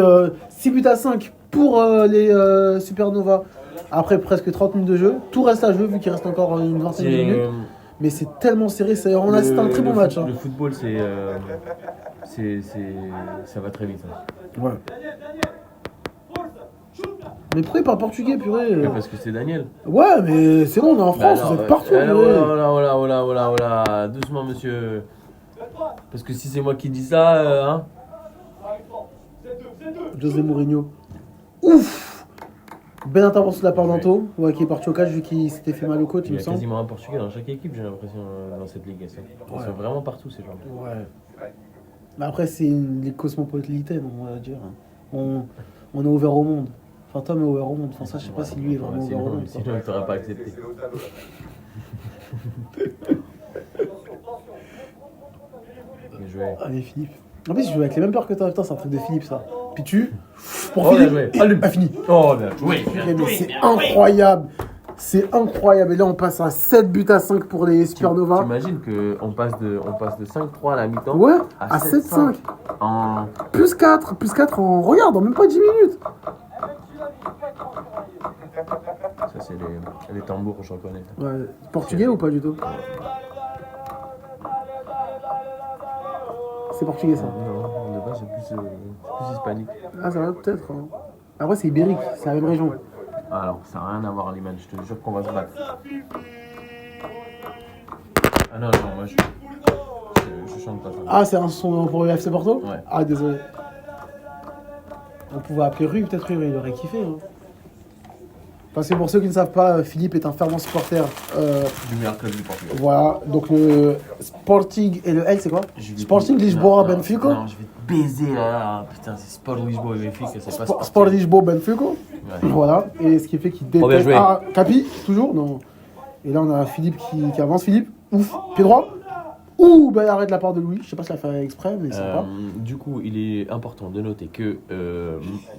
6-5 pour les Supernova. Après presque 30 minutes de jeu. Tout reste à jouer vu qu'il reste encore une vingtaine de C'est, minutes. Mais c'est tellement serré, on a assisté à un très bon match. Hein. Le football, ça va très vite. Hein. Ouais. Mais pourquoi il parle portugais, purée Mais parce que c'est Daniel. Ouais, mais c'est bon, on est en France, vous êtes partout. Oh purée. là, doucement, monsieur. Parce que si c'est moi qui dis ça, hein. José Mourinho. Ouf. Belle intervention de la part d'Anto, ouais, qui est parti au catch vu qu'il s'était fait mal au côte, il Il y me a semble. quasiment un Portugais dans chaque équipe, j'ai l'impression, dans cette ligue. Ils sont vraiment partout, ces gens. Ouais. Mais après, c'est une ligue cosmopolitaine, on va dire. On est ouvert au monde. Enfin, Tom est ouvert au monde. Enfin, ça, je sais pas si lui est vraiment ouvert au monde. quoi. Sinon, il t'aurait pas accepté. C'est l'Otalo. Bien joué. Allez, Philippe. En plus, il joue avec les mêmes peurs que toi. Putain, c'est un truc de Philippe, ça. Puis tu. Pour Oh, bien Philippe. joué. Ah, fini. Oh, bien joué. Ok, mais c'est incroyable. C'est incroyable. Et là, on passe à 7-5 pour les Supernova. T'imagines qu'on passe de 5-3 à la mi-temps Ouais, à à 7-5. en... Plus 4 en. Regarde, en même pas 10 minutes. Ça, c'est les tambours, je reconnais. Ouais. Portugais ou pas du tout? C'est portugais, ça. Non, de base, c'est plus hispanique. Ah, ça va peut-être. Hein. Après, c'est ibérique, c'est la même région. Alors, ça n'a rien à voir, l'image, je te jure qu'on va se battre. Ah non, moi je chante pas ça. Ah, c'est un son pour le FC Porto? Ouais. Ah, désolé. On pouvait appeler Rui, peut-être Rui, il aurait kiffé. Hein. Parce que pour ceux qui ne savent pas, Philippe est un fervent supporter. Du meilleur club du Portugal. Voilà, donc le Sporting et le L, c'est quoi? Sporting Lisboa Benfica. Non, je vais te baiser là. Putain, c'est Sport Lisboa et Benfica, c'est pas Sport Lisboa Benfica. Ouais. Voilà, et ce qui fait qu'il Oh, bien déteste. joué. Ah, Capi, toujours? Non. Et là, on a Philippe qui avance. Philippe, ouf, pied droit. Ouh, bel arrêt de la part de Louis. Je sais pas si l'a fait exprès, mais c'est pas. Du coup, il est important de noter que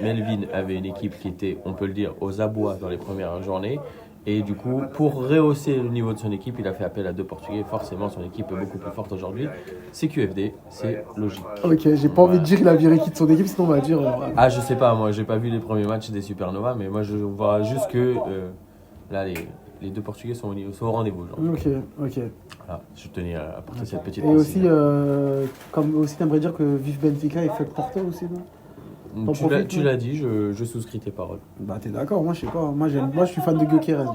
Melvin avait une équipe qui était, on peut le dire, aux abois dans les premières journées. Et du coup, pour rehausser le niveau de son équipe, il a fait appel à 2 Portugais. Forcément, son équipe est beaucoup plus forte aujourd'hui. C'est QFD, c'est logique. Ok, j'ai pas envie de dire qu'il a viré qui de son équipe, sinon on va dire. Ah, je sais pas, moi, j'ai pas vu les premiers matchs des Supernova, mais moi, je vois juste que là, les 2 Portugais sont au rendez-vous. Genre. Ok. Voilà, je tenais à apporter cette petite Et aussi, précision. comme aussi, t'aimerais dire que Vive Benfica est fait Porto aussi, non? T'en profites, Tu non l'as dit, je souscris tes paroles. Bah, t'es d'accord, moi je sais pas. Moi je suis fan de Gyökeres. Donc,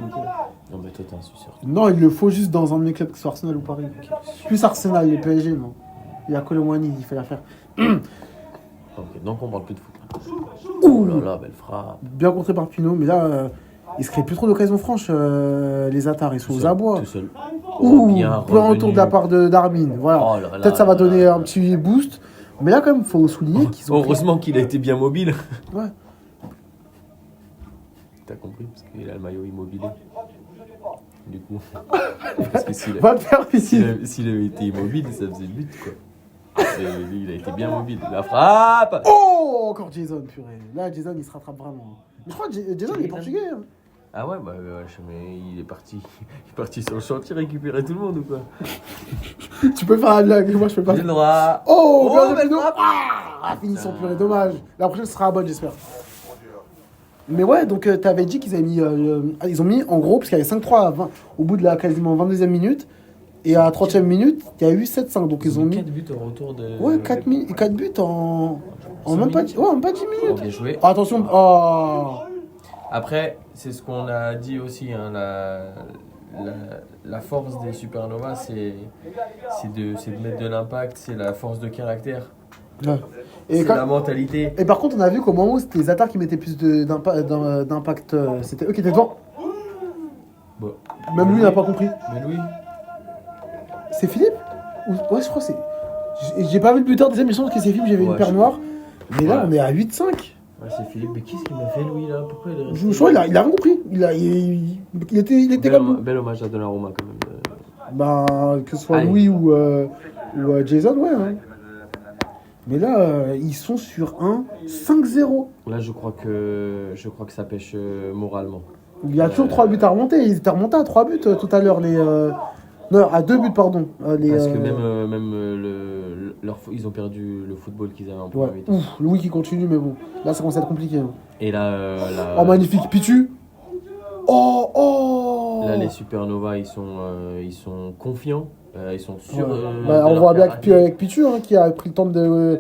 Non, mais toi, t'es un suceur. Non, il le faut juste dans un de mes clubs, que ce soit Arsenal ou Paris. Plus Arsenal, le PSG, non. Il y a Colomwani, il fait l'affaire. Ok, donc on parle plus de foot. Ouh. Oh là là, belle frappe. Bien contré par Pinot, mais là, il se crée plus trop d'occasions franches, les Atars, ils sont aux abois. Tout seul. Ouh, bien plein revenu. retour de la part d'Armin. Voilà. Oh là là Peut-être ça va là donner là un petit boost. Mais là, quand même, il faut souligner qu'ils ont. Heureusement qu'il a été bien mobile. Ouais. T'as compris? Parce qu'il a le maillot immobilier. Du coup. Parce que Va te faire ici. s'il avait été immobile, ça faisait le but, quoi. Et lui, il a été bien mobile. La frappe! Oh, encore Jason, purée. Là, Jason, il se rattrape vraiment. Mais je crois que Jason, il est portugais. Hein. Ah ouais, bah, mais il est parti sur le chantier récupérer tout le monde ou quoi? Tu peux faire la blague, moi je peux pas. J'ai le droit. Oh, bien belle Pinot. frappe. Ah, finition purée, dommage. La prochaine sera à bonne, j'espère. Mais ouais, donc t'avais dit qu'ils avaient mis. Ils ont mis en gros, parce qu'il y avait 5-3 au bout de la quasiment 22e minute. Et à la 30e minute, il y a eu 7-5. Donc ils ont mis. 4 buts au retour de. Ouais, 4 buts en même pas, même pas 10 Oh, minutes. bien joué. Oh, attention. Oh. Après, c'est ce qu'on a dit aussi, hein, la force des Supernova, c'est de mettre de l'impact, c'est la force de caractère, Ouais. Et, c'est quand- la mentalité. et par contre, on a vu qu'au moment où c'était les attaques qui mettaient plus d'impact, c'était eux qui étaient devant. Bon. Même lui, il n'a pas compris. Mais Louis, C'est Philippe Ouais, je crois que c'est. J'ai pas vu le buteur deuxième, mais je pense que c'est Philippe, j'avais une Ouais, paire je- noire. Mais là, Ouais. on est à 8-5. ouais, c'est Philippe. Mais qu'est-ce qu'il m'a fait Louis là? Pourquoi il est resté? Je crois qu'il a rien compris. Il était comme nous. Bel hommage à Donnarumma quand même. Bah, que ce soit Allez. Louis ou Jason, ouais. Hein. Mais là, ils sont sur un 5-0. Là, je crois que ça pêche moralement. Il y a toujours 3 buts à remonter. Ils étaient remontés à 3 buts tout à l'heure. Non, à 2 buts, pardon. Parce que ils ont perdu le football qu'ils avaient en Ouais. première mi-temps. Ouf, Louis qui continue, mais bon. Là, ça commence à être compliqué. Hein. Et là, Oh, magnifique. Pitu. Oh. là, les Supernova, ils sont confiants. Ils sont sûrs. Ouais. de Bah, on leur voit bien caractère. avec Pitu hein, qui a pris le temps de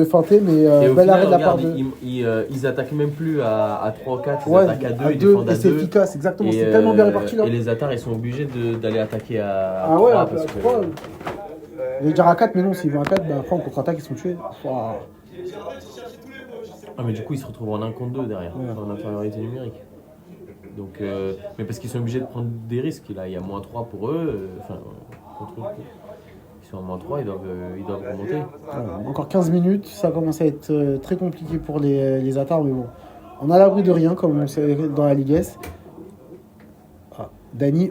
feinter, mais Et au bel final, arrêt de la part regarde, de. ils attaquent même plus à 3 ou 4, ils Ouais, attaquent à 2, à ils 2, défendent et à c'est 2. efficace, exactement. C'est tellement bien réparti là. Et les Atars, ils sont obligés d'aller attaquer à Ah ouais, 3 après, parce à que... 3. Je vais dire à 4, mais non, s'ils vont à 4, bah, après en contre-attaque, ils sont tués. Ouah. Ah, mais du coup, ils se retrouvent en 1 contre 2 derrière, Ouais. en infériorité numérique. Donc, mais parce qu'ils sont obligés de prendre des risques. Là, il y a -3 pour eux, contre eux. Ils sont à -3, ils doivent remonter. Ouais, encore 15 minutes, ça commence à être très compliqué pour les Atars, mais bon. On a à l'abri de rien, comme on sait dans la Ligue S. Ah, Dany,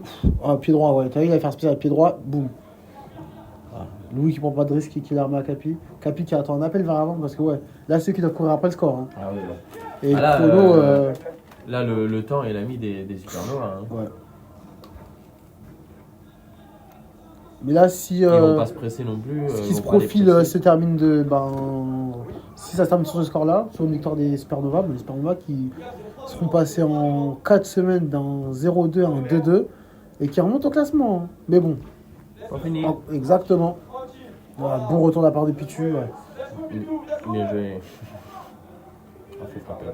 pied droit, ouais. T'as vu, il va faire spécial pied droit, boum. Ah, Louis qui prend pas de risque et qui la remet à Capi. Capi qui attend un appel vers avant, parce que ouais, là, ceux qui doivent courir après le score. Hein. Ah oui, là. Et Ah, là, le chrono, Là, le temps est l'ami des Supernova. Hein. ouais. Mais là, si. Ils vont pas se presser non plus. Ce ils qui se vont pas les profile presser. se termine de. Si ça se termine sur ce score-là, sur une victoire des Supernova, mais les Supernova qui seront passés en 4 semaines d'un 0-2 à un 2-2 et qui remontent au classement. Hein. Mais bon, Pas fini. exactement. Voilà, bon retour de la part de Pichu. Ouais. Bien joué. Ah, faut frapper.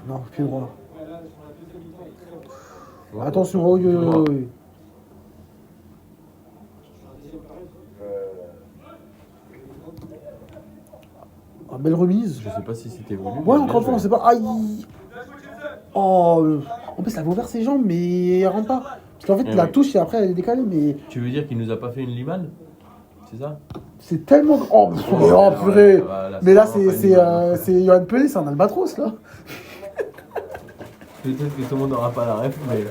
Non, pied droit. Ouais. Attention, oh, Pied droit. Belle remise. Je sais pas si c'était voulu. Ouais, mais encore une fois, on bien sait pas. Aïe. Oh. En plus, elle avait ouvert ses jambes, mais elle rentre pas. Parce qu'en fait, Eh la oui. touche et après, elle est décalée, mais joué. Tu veux dire qu'il nous a pas fait une Liman? C'est ça? c'est tellement. Oh, purée. Voilà, Mais là, vraiment pas une Liman. c'est Johan Pelé, c'est un albatros, là. Peut-être que tout le monde n'aura pas la ref, mais.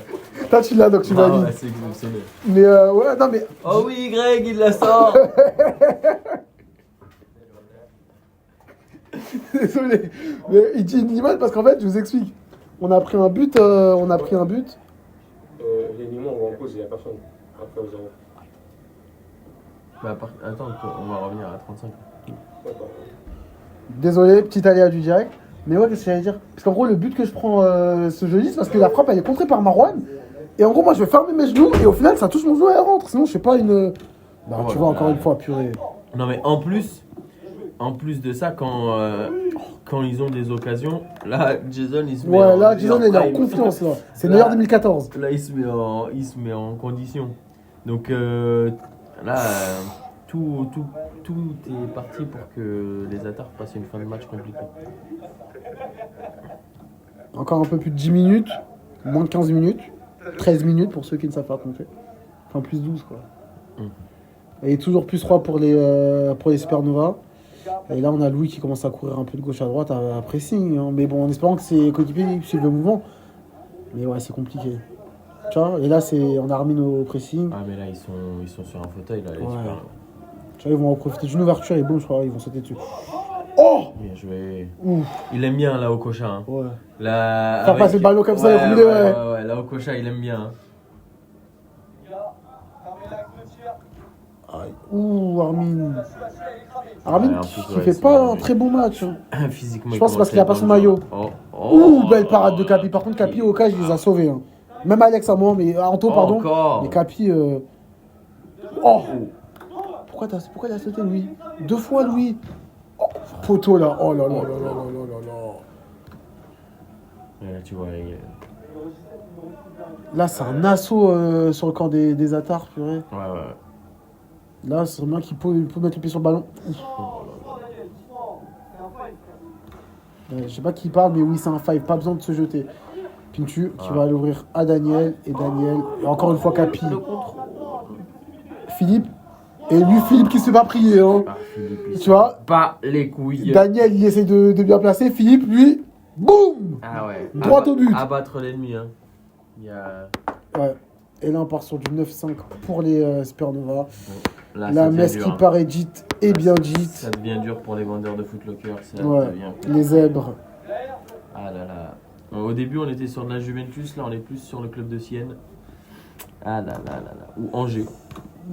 Toi, tu l'as, donc tu Ah valides. ouais, c'est exceptionnel. Mais ouais, non, mais. Oh oui, Greg, il la sort! Désolé. Mais il dit une image parce qu'en fait, je vous explique. On a pris un but. Les Nîmois, on va en pause, il n'y a personne. Après, vous avez. Bah, attends, on va revenir à 35. Désolé, petit aléa du direct. Mais ouais, qu'est-ce que j'allais dire? Parce qu'en gros, le but que je prends ce jeudi, c'est parce que la frappe, elle est contrée par Marouane. Et en gros, moi, je vais fermer mes genoux. Et au final, ça touche mon genou et elle rentre. Sinon, je fais pas une. Bah, Oh tu là vois, là. encore une fois, purée. Non, mais en plus de ça, quand ils ont des occasions, là, Jason, il se met Ouais, là, en Jason, il est en prime. confiance, là. C'est le Là- meilleur 2014. Là, il se met en condition. Donc là, tout est parti pour que les Atars passent une fin de match compliquée. Encore un peu plus de 10 minutes. Moins de 15 minutes. 13 minutes pour ceux qui ne savent pas compter. Enfin, plus 12, quoi. Et toujours plus 3 pour les Supernova. Et là, on a Louis qui commence à courir un peu de gauche à droite à pressing. Hein. Mais bon, en espérant que ses coéquipiers suivent le mouvement. Mais ouais, c'est compliqué. Tu vois, et là, on a remis nos pressing. Ah, mais là, ils sont sur un fauteuil, là, les Ouais. Supernova. Tu vois, ils vont en profiter d'une ouverture et boum, je crois, ils vont sauter dessus. Oh. Bien joué. Ouf. Il aime bien, là, Okocha. Hein. Ouais. Là, Faire passer le ballon comme ça et rouler, ouais. Ouais, là, Okocha, il aime bien. Hein. Aïe. Ouh, Armin. Armin Ouais, en qui plus, ouais, fait c'est pas bon, un oui. très bon match. Hein. Physiquement, Je pense il parce qu'il a pas commence son à être maillot. dans le jeu. Ouh, belle parade de Capi. Par contre, Capi, au cas, il les a sauvés. Hein. Même Alex à moi, mais Anto, pardon. Encore. Mais Capi. Oh. Pourquoi il a sauté, Louis? 2 fois, Louis. Oh, poteau, là. Oh là là là là là là là là. Et là, tu vois, Là, c'est un assaut sur le camp des Atars, purée. Ouais. Là, c'est bien qu'il peut mettre le pied sur le ballon. Je sais pas qui parle, mais oui, c'est un 5. Pas besoin de se jeter. Pintu qui va l'ouvrir à Daniel. Et Daniel. Et encore une fois, Capi. Philippe. Et lui, Philippe qui se fait pas prier. Hein. Philippe, tu vois, pas les couilles. Daniel, il essaie de bien placer. Philippe, lui, boum, Ah ouais. droit au but. Abattre l'ennemi. Hein. Il y a... Ouais. Et là, on part sur du 9-5 pour les Supernova. Là, La ça messe devient qui dur, hein. paraît dite et bien dite. Ça devient dur pour les vendeurs de Footlocker. Ça Ouais. devient... Les zèbres. Ah là là. Au début, on était sur de la Juventus. Là, on est plus sur le club de Sienne. Ah là là là là. Ou Angers.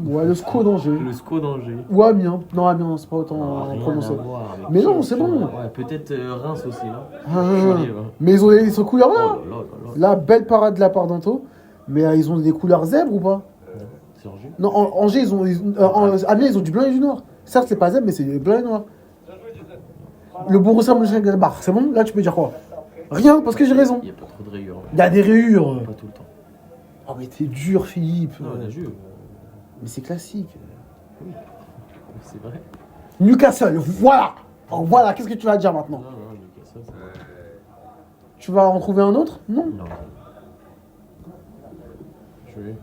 Ouais, le SCO d'Angers. Le SCO d'Angers. Ou Amiens. Non, Amiens, c'est pas autant Rien prononcé. à voir avec Mais non, qui, c'est bon. Ouais, peut-être Reims aussi, là. Ah, Joli, ouais. mais ils sont couleurs là. Oh là là là là. Là, belle parade de la part d'Anto. Mais ils ont des couleurs zèbres ou pas? C'est Angers. Non, Angers, Amiens, ils ont du blanc et du noir. Certes, c'est pas zèbre, mais c'est du blanc et noir. Le Borussia Mönchengladbach, c'est bon? Là, tu peux dire quoi? Rien, parce que j'ai raison. Il n'y a pas trop de rayures. Il y a des rayures. Pas tout le temps. Oh, mais t'es dur, Philippe. Non, la Juve. Mais c'est classique. C'est vrai. Newcastle, voilà. Alors, voilà, qu'est-ce que tu vas dire maintenant? Non, Newcastle, c'est vrai. Tu vas en trouver un autre? Non. Non. Je vais.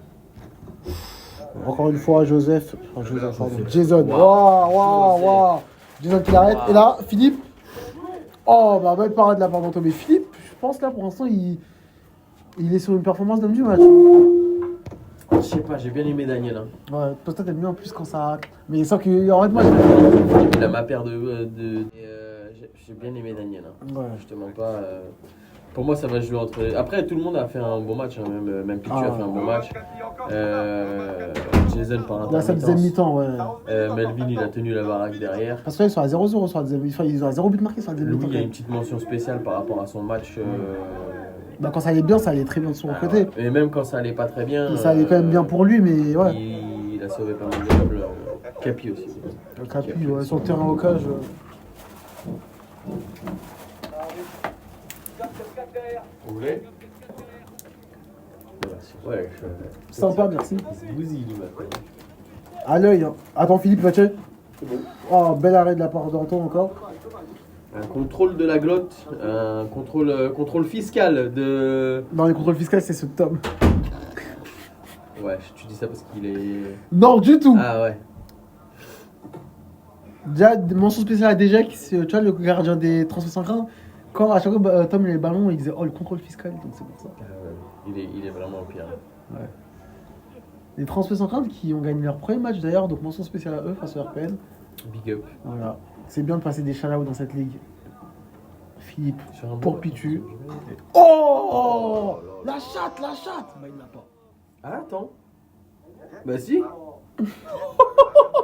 Encore une fois, Joseph. Enfin, Joseph, pardon. Joseph. Jason. Waouh. Jason qui l'arrête. Et là, Philippe. Oh, bah, belle parade de la part d'Anto. Mais Philippe, je pense là, pour l'instant, il est sur une performance d'homme du match. Je sais pas, j'ai bien aimé Daniel. Hein. Ouais, peut-être t'aimes mieux en plus quand ça. Mais sans que. En fait, moi, Il a ma paire j'ai bien aimé Daniel. Hein. Ouais. Je te mens pas. Pour moi, ça va jouer entre. Après, tout le monde a fait un bon match. Hein. Même Pichu a fait un bon match. Jason par Là, ça deuxième mi-temps, ouais. Melvin, il a tenu la baraque derrière. Parce que là, ils sont à 0-0 sur la deuxième mi-temps. Ils ont à 0 but marqué sur la deuxième Louis, mi-temps. il y a une petite mention spéciale par rapport à son match. Bah, quand ça allait bien, ça allait très bien de son côté. Et même quand ça allait pas très bien. Ça allait quand même bien pour lui, mais ouais. Il a sauvé pas mal de tableurs. Capi aussi. Capi, ouais, sur le terrain au cage. Vous voulez? Ouais, Sympa, merci. c'est bousille du matin. À l'œil. Hein. Attends, Philippe, va checker. Oh, bel arrêt de la part d'Anton encore. Un contrôle de la glotte, un contrôle fiscal de. Dans les contrôles fiscaux, c'est ce Tom. Ouais, tu dis ça parce qu'il est. Non, du tout. Ah ouais. Déjà, mention spéciale à Dejek, tu vois, le gardien des transferts sans crainte. Quand à chaque fois Tom il avait le ballon, il disait oh le contrôle fiscal, donc c'est pour ça. Il est vraiment au pire. Ouais. Les transferts sans crainte qui ont gagné leur premier match d'ailleurs, donc mention spéciale à eux face au RPN. Big up. Voilà. C'est bien de passer des shout-outs dans cette ligue. Philippe, Sur un pour bon Pitu. match. Oh la chatte. Bah il l'a pas. Ah, attends. Bah si.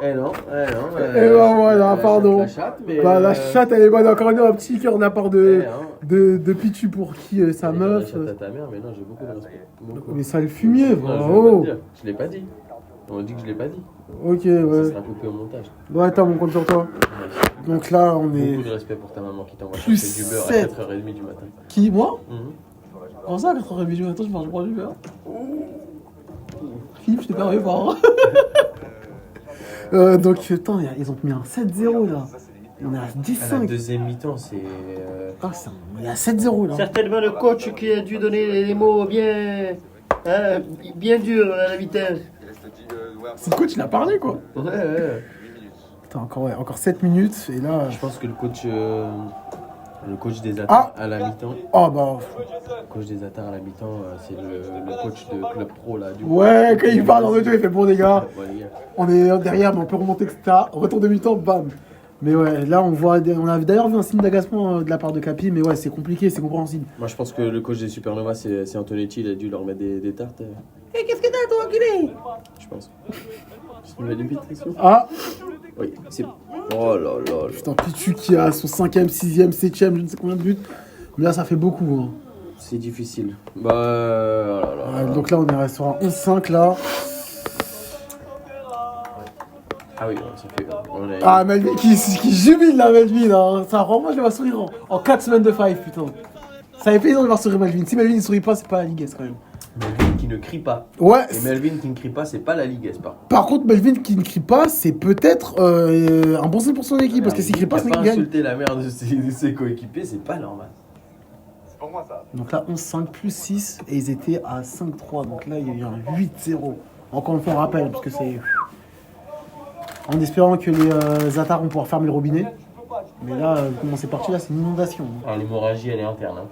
Eh non. Eh ben voilà, pardon. La chatte, mais. Bah la chatte elle est bonne, encore une fois, un petit cœur de la part de, Eh, hein. de Pitu pour qui sa La meuf. chatte à ta mère, mais non, j'ai beaucoup de respect. Beaucoup. Mais ça le fumier, Non, je vais pas bravo. te dire. Je l'ai pas dit. On dit que je l'ai pas dit. Ok, Ça ouais. sera coupé au montage. Ouais, t'as mon compte sur toi. Ouais. Donc là, on est. Beaucoup de respect pour ta maman qui t'envoie Plus chercher du beurre 7. à 4h30 du matin. Qui, moi Mhm. Comment ça, à 4h30 du matin, je mange pas du beurre Philippe, je t'ai perdu pas. Donc, putain, ils ont mis un 7-0 là. On est à À la 10-5. deuxième mi-temps, c'est. Ah, on est à 7-0 là. Certainement le coach qui a dû donner les mots bien durs à la vitesse. C'est le coach, il a parlé quoi. Ouais. Putain, encore 7 minutes et là. Je pense que le coach des Atars à la mi-temps. Oh bah. Le coach des Atars à la mi-temps, c'est le coach de Club Pro là. Du Ouais, quand il parle en audio, il fait bon les gars. Ouais, les gars. On est derrière, mais on peut remonter, etc. Retour de mi-temps, bam. Mais ouais, là on a d'ailleurs vu un signe d'agacement de la part de Capi, mais ouais, c'est compliqué, c'est compréhensible. Moi je pense que le coach des Supernova, c'est Antonetti, il a dû leur mettre des tartes. Et qu'est-ce que t'as, toi, enculé? Je pense. C'est une nouvelle invitation. Ah, Oui, c'est. Oh là là. putain, Pitu qui a son 5ème, 6ème, 7ème, je ne sais combien de buts. Mais là, ça fait beaucoup. Hein. C'est difficile. Bah. Oh là là. Ouais, donc là, on est resté sur un 11-5 là. Ah oui, ça fait. On est... Ah, Melvin qui jubile là, Melvin. Hein. Ça rend, moi, je vais sourire en 4 semaines de 5, putain. Ça avait plaisir de voir sourire Melvin. Si Melvin ne sourit pas, c'est pas la Ligue S quand même. Melvin qui ne crie pas. Ouais. Et Melvin qui ne crie pas, c'est pas la Ligue S par contre. Par contre, Melvin qui ne crie pas, c'est peut-être un bon signe pour son équipe. Parce que s'il crie pas, c'est qu'il gagne. Insulter la mère de ses coéquipiers, c'est pas normal. C'est pour moi ça. Donc là, 11-5 plus 6. Et ils étaient à 5-3. Donc là, il y a eu un 8-0. Encore une fois, on rappelle. Parce que c'est. En espérant que les Zatars vont pouvoir fermer le robinet. Mais là, comment c'est parti là, c'est une inondation. Alors, l'hémorragie, elle est interne. Hein.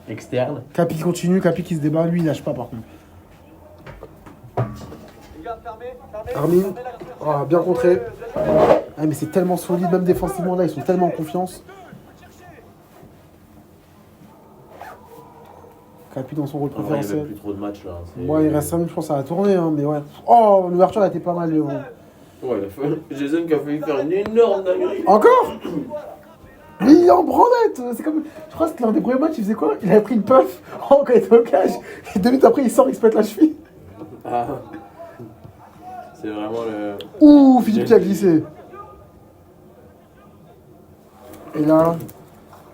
Externe. Capi continue, Capi qui se débat. Lui, il lâche pas par contre. Armin, ah, bien contré. Ah, mais c'est tellement solide, même défensivement là, ils sont tellement en confiance. Capi dans son rôle En vrai, il n'y a préférentiel. même plus trop de matchs là. Ouais, il reste 5 minutes, je pense, à la tournée, hein, mais ouais. Oh, l'ouverture a été pas mal. Ouais, Jason qui a failli faire une énorme dinguerie. Encore. Mais il est en branlette. C'est comme. Je crois que c'était l'un des premiers matchs, il faisait quoi? Il avait pris une puff quand il était au cage. Et 2 minutes après, il sort, il se pète la cheville. Ah. C'est vraiment le. Ouh, Philippe qui a glissé. Et là,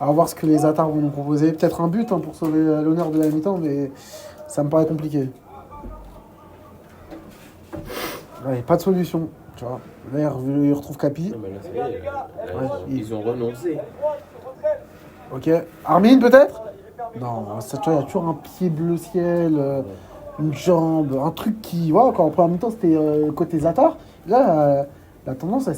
à voir ce que les Zatars vont nous proposer. Peut-être un but hein, pour sauver l'honneur de la mi-temps, mais ça me paraît compliqué. Ouais, pas de solution. Tu vois. Là, il retrouve Capi. Non, mais là, ça y est, là, Ouais, ils ont renoncé. Ok. Armin, peut-être? Non, ça, tu vois, il y a toujours un pied bleu ciel, une jambe, un truc qui. Voilà, quand en première mi-temps, c'était côté Zatar. Là, la tendance, elle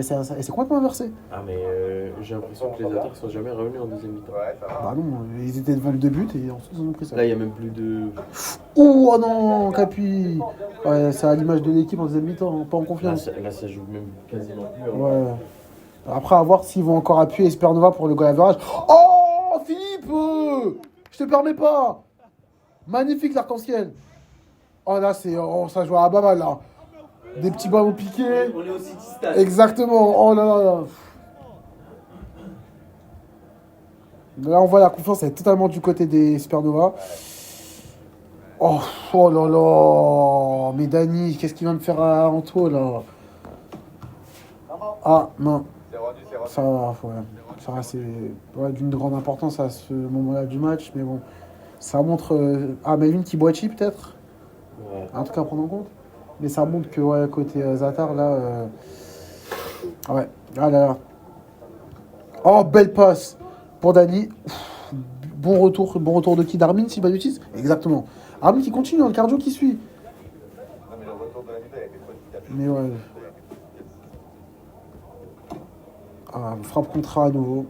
s'est complètement inversée. Ah, mais j'ai l'impression que les attaques sont jamais revenus en deuxième mi-temps. Ouais, ça va. Bah non, ils étaient devant le 2 buts et ensuite ils ont pris ça. Là, il n'y a même plus de. Ouh, oh non, Capi. Ouais, c'est à l'image de l'équipe en deuxième mi-temps, pas en Là, confiance. ça joue même quasiment plus. Hein. Ouais. Après, à voir s'ils vont encore appuyer Espernova pour le goal average. Oh, Philippe je te permets pas. Magnifique l'arc-en-ciel. Oh là, c'est, ça joue à Baba là. Des petits ballons piqués. On est au City Stade. Exactement. Oh là là là. Là, on voit la confiance, elle est totalement du côté des Supernova. Oh, oh là là. Mais Dani, qu'est-ce qu'il vient de faire à Anto là? Ah, non. C'est rendu, c'est rendu. Ça va, ouais. Ça va, c'est d'une grande importance à ce moment-là du match. Mais bon, ça montre... Melvin qui boit chi peut-être? Ouais. Un truc à prendre en compte. Mais ça montre que, ouais, côté Zatar, là... ouais, ah là là. Oh, belle passe pour Dani. Bon retour de qui? D'Armin, si pas de bêtises? Exactement. Armin qui continue dans le cardio qui suit. Non, mais le retour de la mi-temps, il a été trop efficace. Mais ouais. Ah, frappe contre à nouveau.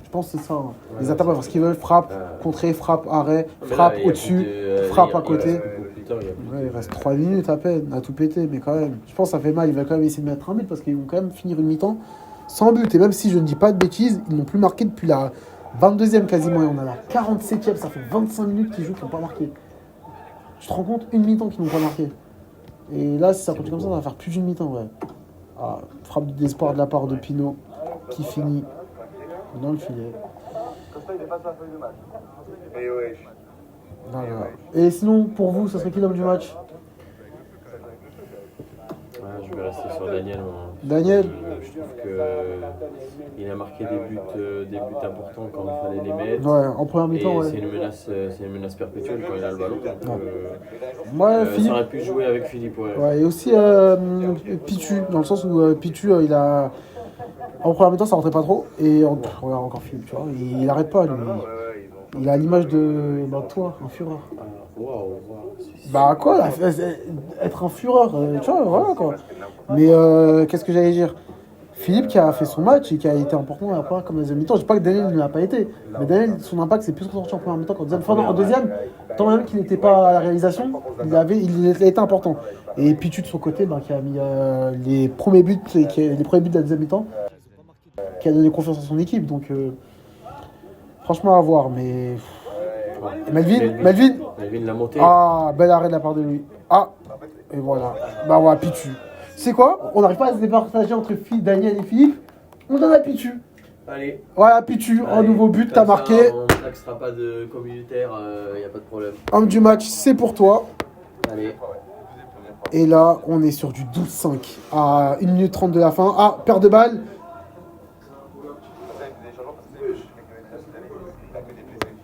Je pense que c'est ça. Hein. Ouais, Les attaques, parce qu'ils veulent frappe, contrer, frappe, arrêt, Mais là, frappe il y a au-dessus, plus de- frappe il y a- à côté. Plus tard, il y a plus Ouais, de- il reste 3 minutes à peine, à tout péter, mais quand même. Je pense que ça fait mal, ils veulent quand même essayer de mettre un but parce qu'ils vont quand même finir une mi-temps sans but. Et même si je ne dis pas de bêtises, ils n'ont plus marqué depuis la 22e quasiment. Et on a la 47e, ça fait 25 minutes qu'ils jouent qui n'ont pas marqué. Tu te rends compte? Une mi-temps qu'ils n'ont pas marqué. Et là, si ça continue comme ça, on va faire plus d'une mi-temps, ouais. Ah, frappe d'espoir de la part de Pinot qui finit dans le filet. Costa, il dépasse la feuille de match. Et ouais. Là, là. Et sinon, pour vous, ça serait qui l'homme du match? Ouais, je vais rester sur Daniel. Moi. Daniel? Je trouve qu'il a marqué des buts importants quand il fallait les mettre. Ouais, en première Et mi-temps, c'est ouais. une menace perpétuelle quand il a le ballon. Donc, Ouais, ça Philippe. aurait pu jouer avec Philippe. Ouais. Ouais, et aussi Pitu, dans le sens où Pitu, il a. En première mi-temps, ça rentrait pas trop. Et regarde encore Philippe, tu vois, il arrête pas, lui. Il a l'image de. Bah, toi, un fureur. Ah, waouh. Bah, quoi, être un fureur, tu vois, voilà, quoi. Mais qu'est-ce que j'allais dire? Philippe qui a fait son match et qui a été important après comme deuxième mi-temps. Je dis pas que Daniel ne l'a pas été, mais Daniel, son impact c'est plus ressorti en première mi-temps qu'en deuxième. Enfin, non, en deuxième, tant même qu'il n'était pas à la réalisation, il a été important. Et Pitu de son côté, bah, qui a mis les premiers buts de la deuxième mi-temps, qui a donné confiance à son équipe. Donc, franchement, à voir. Mais Melvin. Melvin l'a monté. Ah, bel arrêt de la part de lui. Ah, et voilà. Bah voilà, Pitu. C'est quoi? On n'arrive pas à se départager entre Daniel et Philippe. On donne à Pitu. Allez. Voilà, Pitu, un Allez, nouveau but, comme t'as ça, marqué. On n'axera pas de communautaire, y a pas de problème. Homme du match, c'est pour toi. Allez. Et là, on est sur du 12-5 à 1 minute 30 de la fin. Ah, paire de balles. Ça, il fait des changements parce que je sais que cette année, il a que des blessés.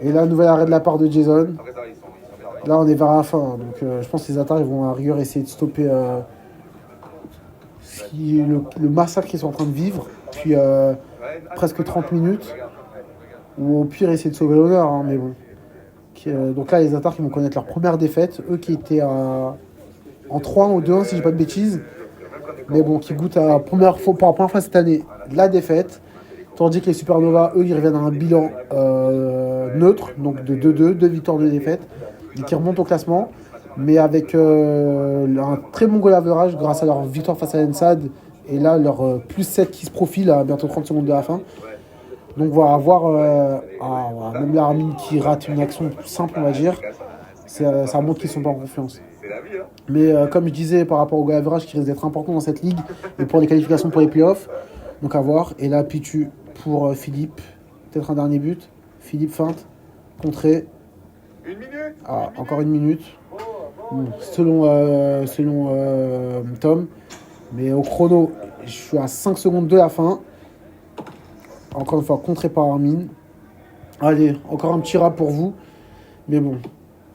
Et là, nouvel arrêt de la part de Jason. Après, ça, ils sont bien. Là, on est vers la fin. Donc, je pense que les Atars ils vont à rigueur essayer de stopper le massacre qu'ils sont en train de vivre. Puis presque 30 minutes. Ou au pire, essayer de sauver l'honneur. Hein, mais bon. Donc là, les Atars qui vont connaître leur première défaite. Eux qui étaient en 3-1 ou 2-1, si je dis pas de bêtises. Mais bon, qui goûtent à première fois, pour la première fois cette année, la défaite. Tandis que les Supernova, eux, ils reviennent à un bilan neutre, donc de 2-2, 2 victoires, 2 défaites, et qui remontent au classement, mais avec un très bon goal average grâce à leur victoire face à Ensad, et là, leur plus 7 qui se profile à bientôt 30 secondes de la fin. Donc voilà, voir même la Armin qui rate une action simple, on va dire, ça montre qu'ils sont pas en confiance. Mais comme je disais, par rapport au goal average qui risque d'être important dans cette ligue, et pour les qualifications pour les playoffs, donc à voir. Et là, Pichu pour Philippe. Peut-être un dernier but. Philippe feinte. Contré. Une minute. Encore une minute. Bon, selon Tom. Mais au chrono, je suis à 5 secondes de la fin. Encore une fois, contré par Armin. Allez, encore un petit rap pour vous. Mais bon,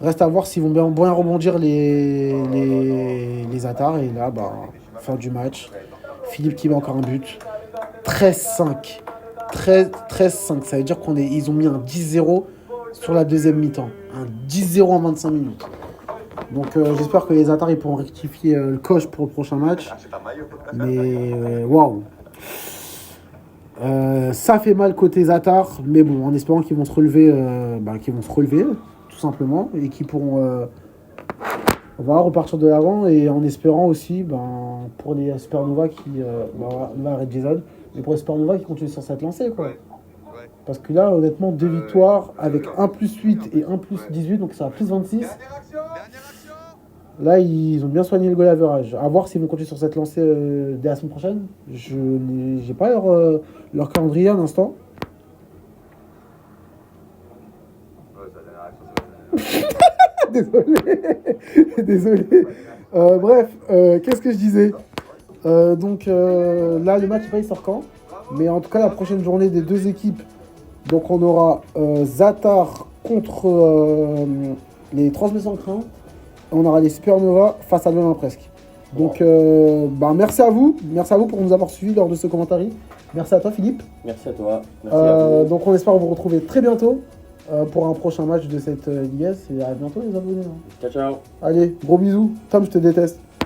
reste à voir s'ils vont bien rebondir les Atars. Et là, fin du match. Philippe qui met encore un but. 13-5. 13-5. Ça veut dire qu'ils ont mis un 10-0 sur la deuxième mi-temps. Un 10-0 en 25 minutes. Donc j'espère que les Atars ils pourront rectifier le coche pour le prochain match. Mais waouh. Ça fait mal côté Atars. Mais bon, en espérant qu'ils vont se relever, tout simplement. Et qu'ils pourront repartir de l'avant. Et en espérant aussi pour les Supernova qui arrêtent Jason. Mais pour les Supernova qui continuent sur cette lancée, quoi. Parce que là, honnêtement, 2 victoires avec 1 plus 8 et 1 plus 18, donc ça a plus 26. Là, ils ont bien soigné le goal average. À voir s'ils vont continuer sur cette lancée dès la semaine prochaine. Je n'ai pas leur calendrier à l'instant. Désolé. Bref, qu'est-ce que je disais donc là, le match, il sort quand? Mais en tout cas, la prochaine journée des deux équipes, donc on aura Zatar contre les Transmissions en train. On aura les Supernova face à l'Olympique presque. Donc, merci à vous. Merci à vous pour nous avoir suivis lors de ce commentaire. Merci à toi, Philippe. Merci à toi. Merci à vous. Donc, on espère vous retrouver très bientôt pour un prochain match de cette Ligue S. Et à bientôt, les abonnés. Ciao, ciao. Allez, gros bisous. Tom, je te déteste.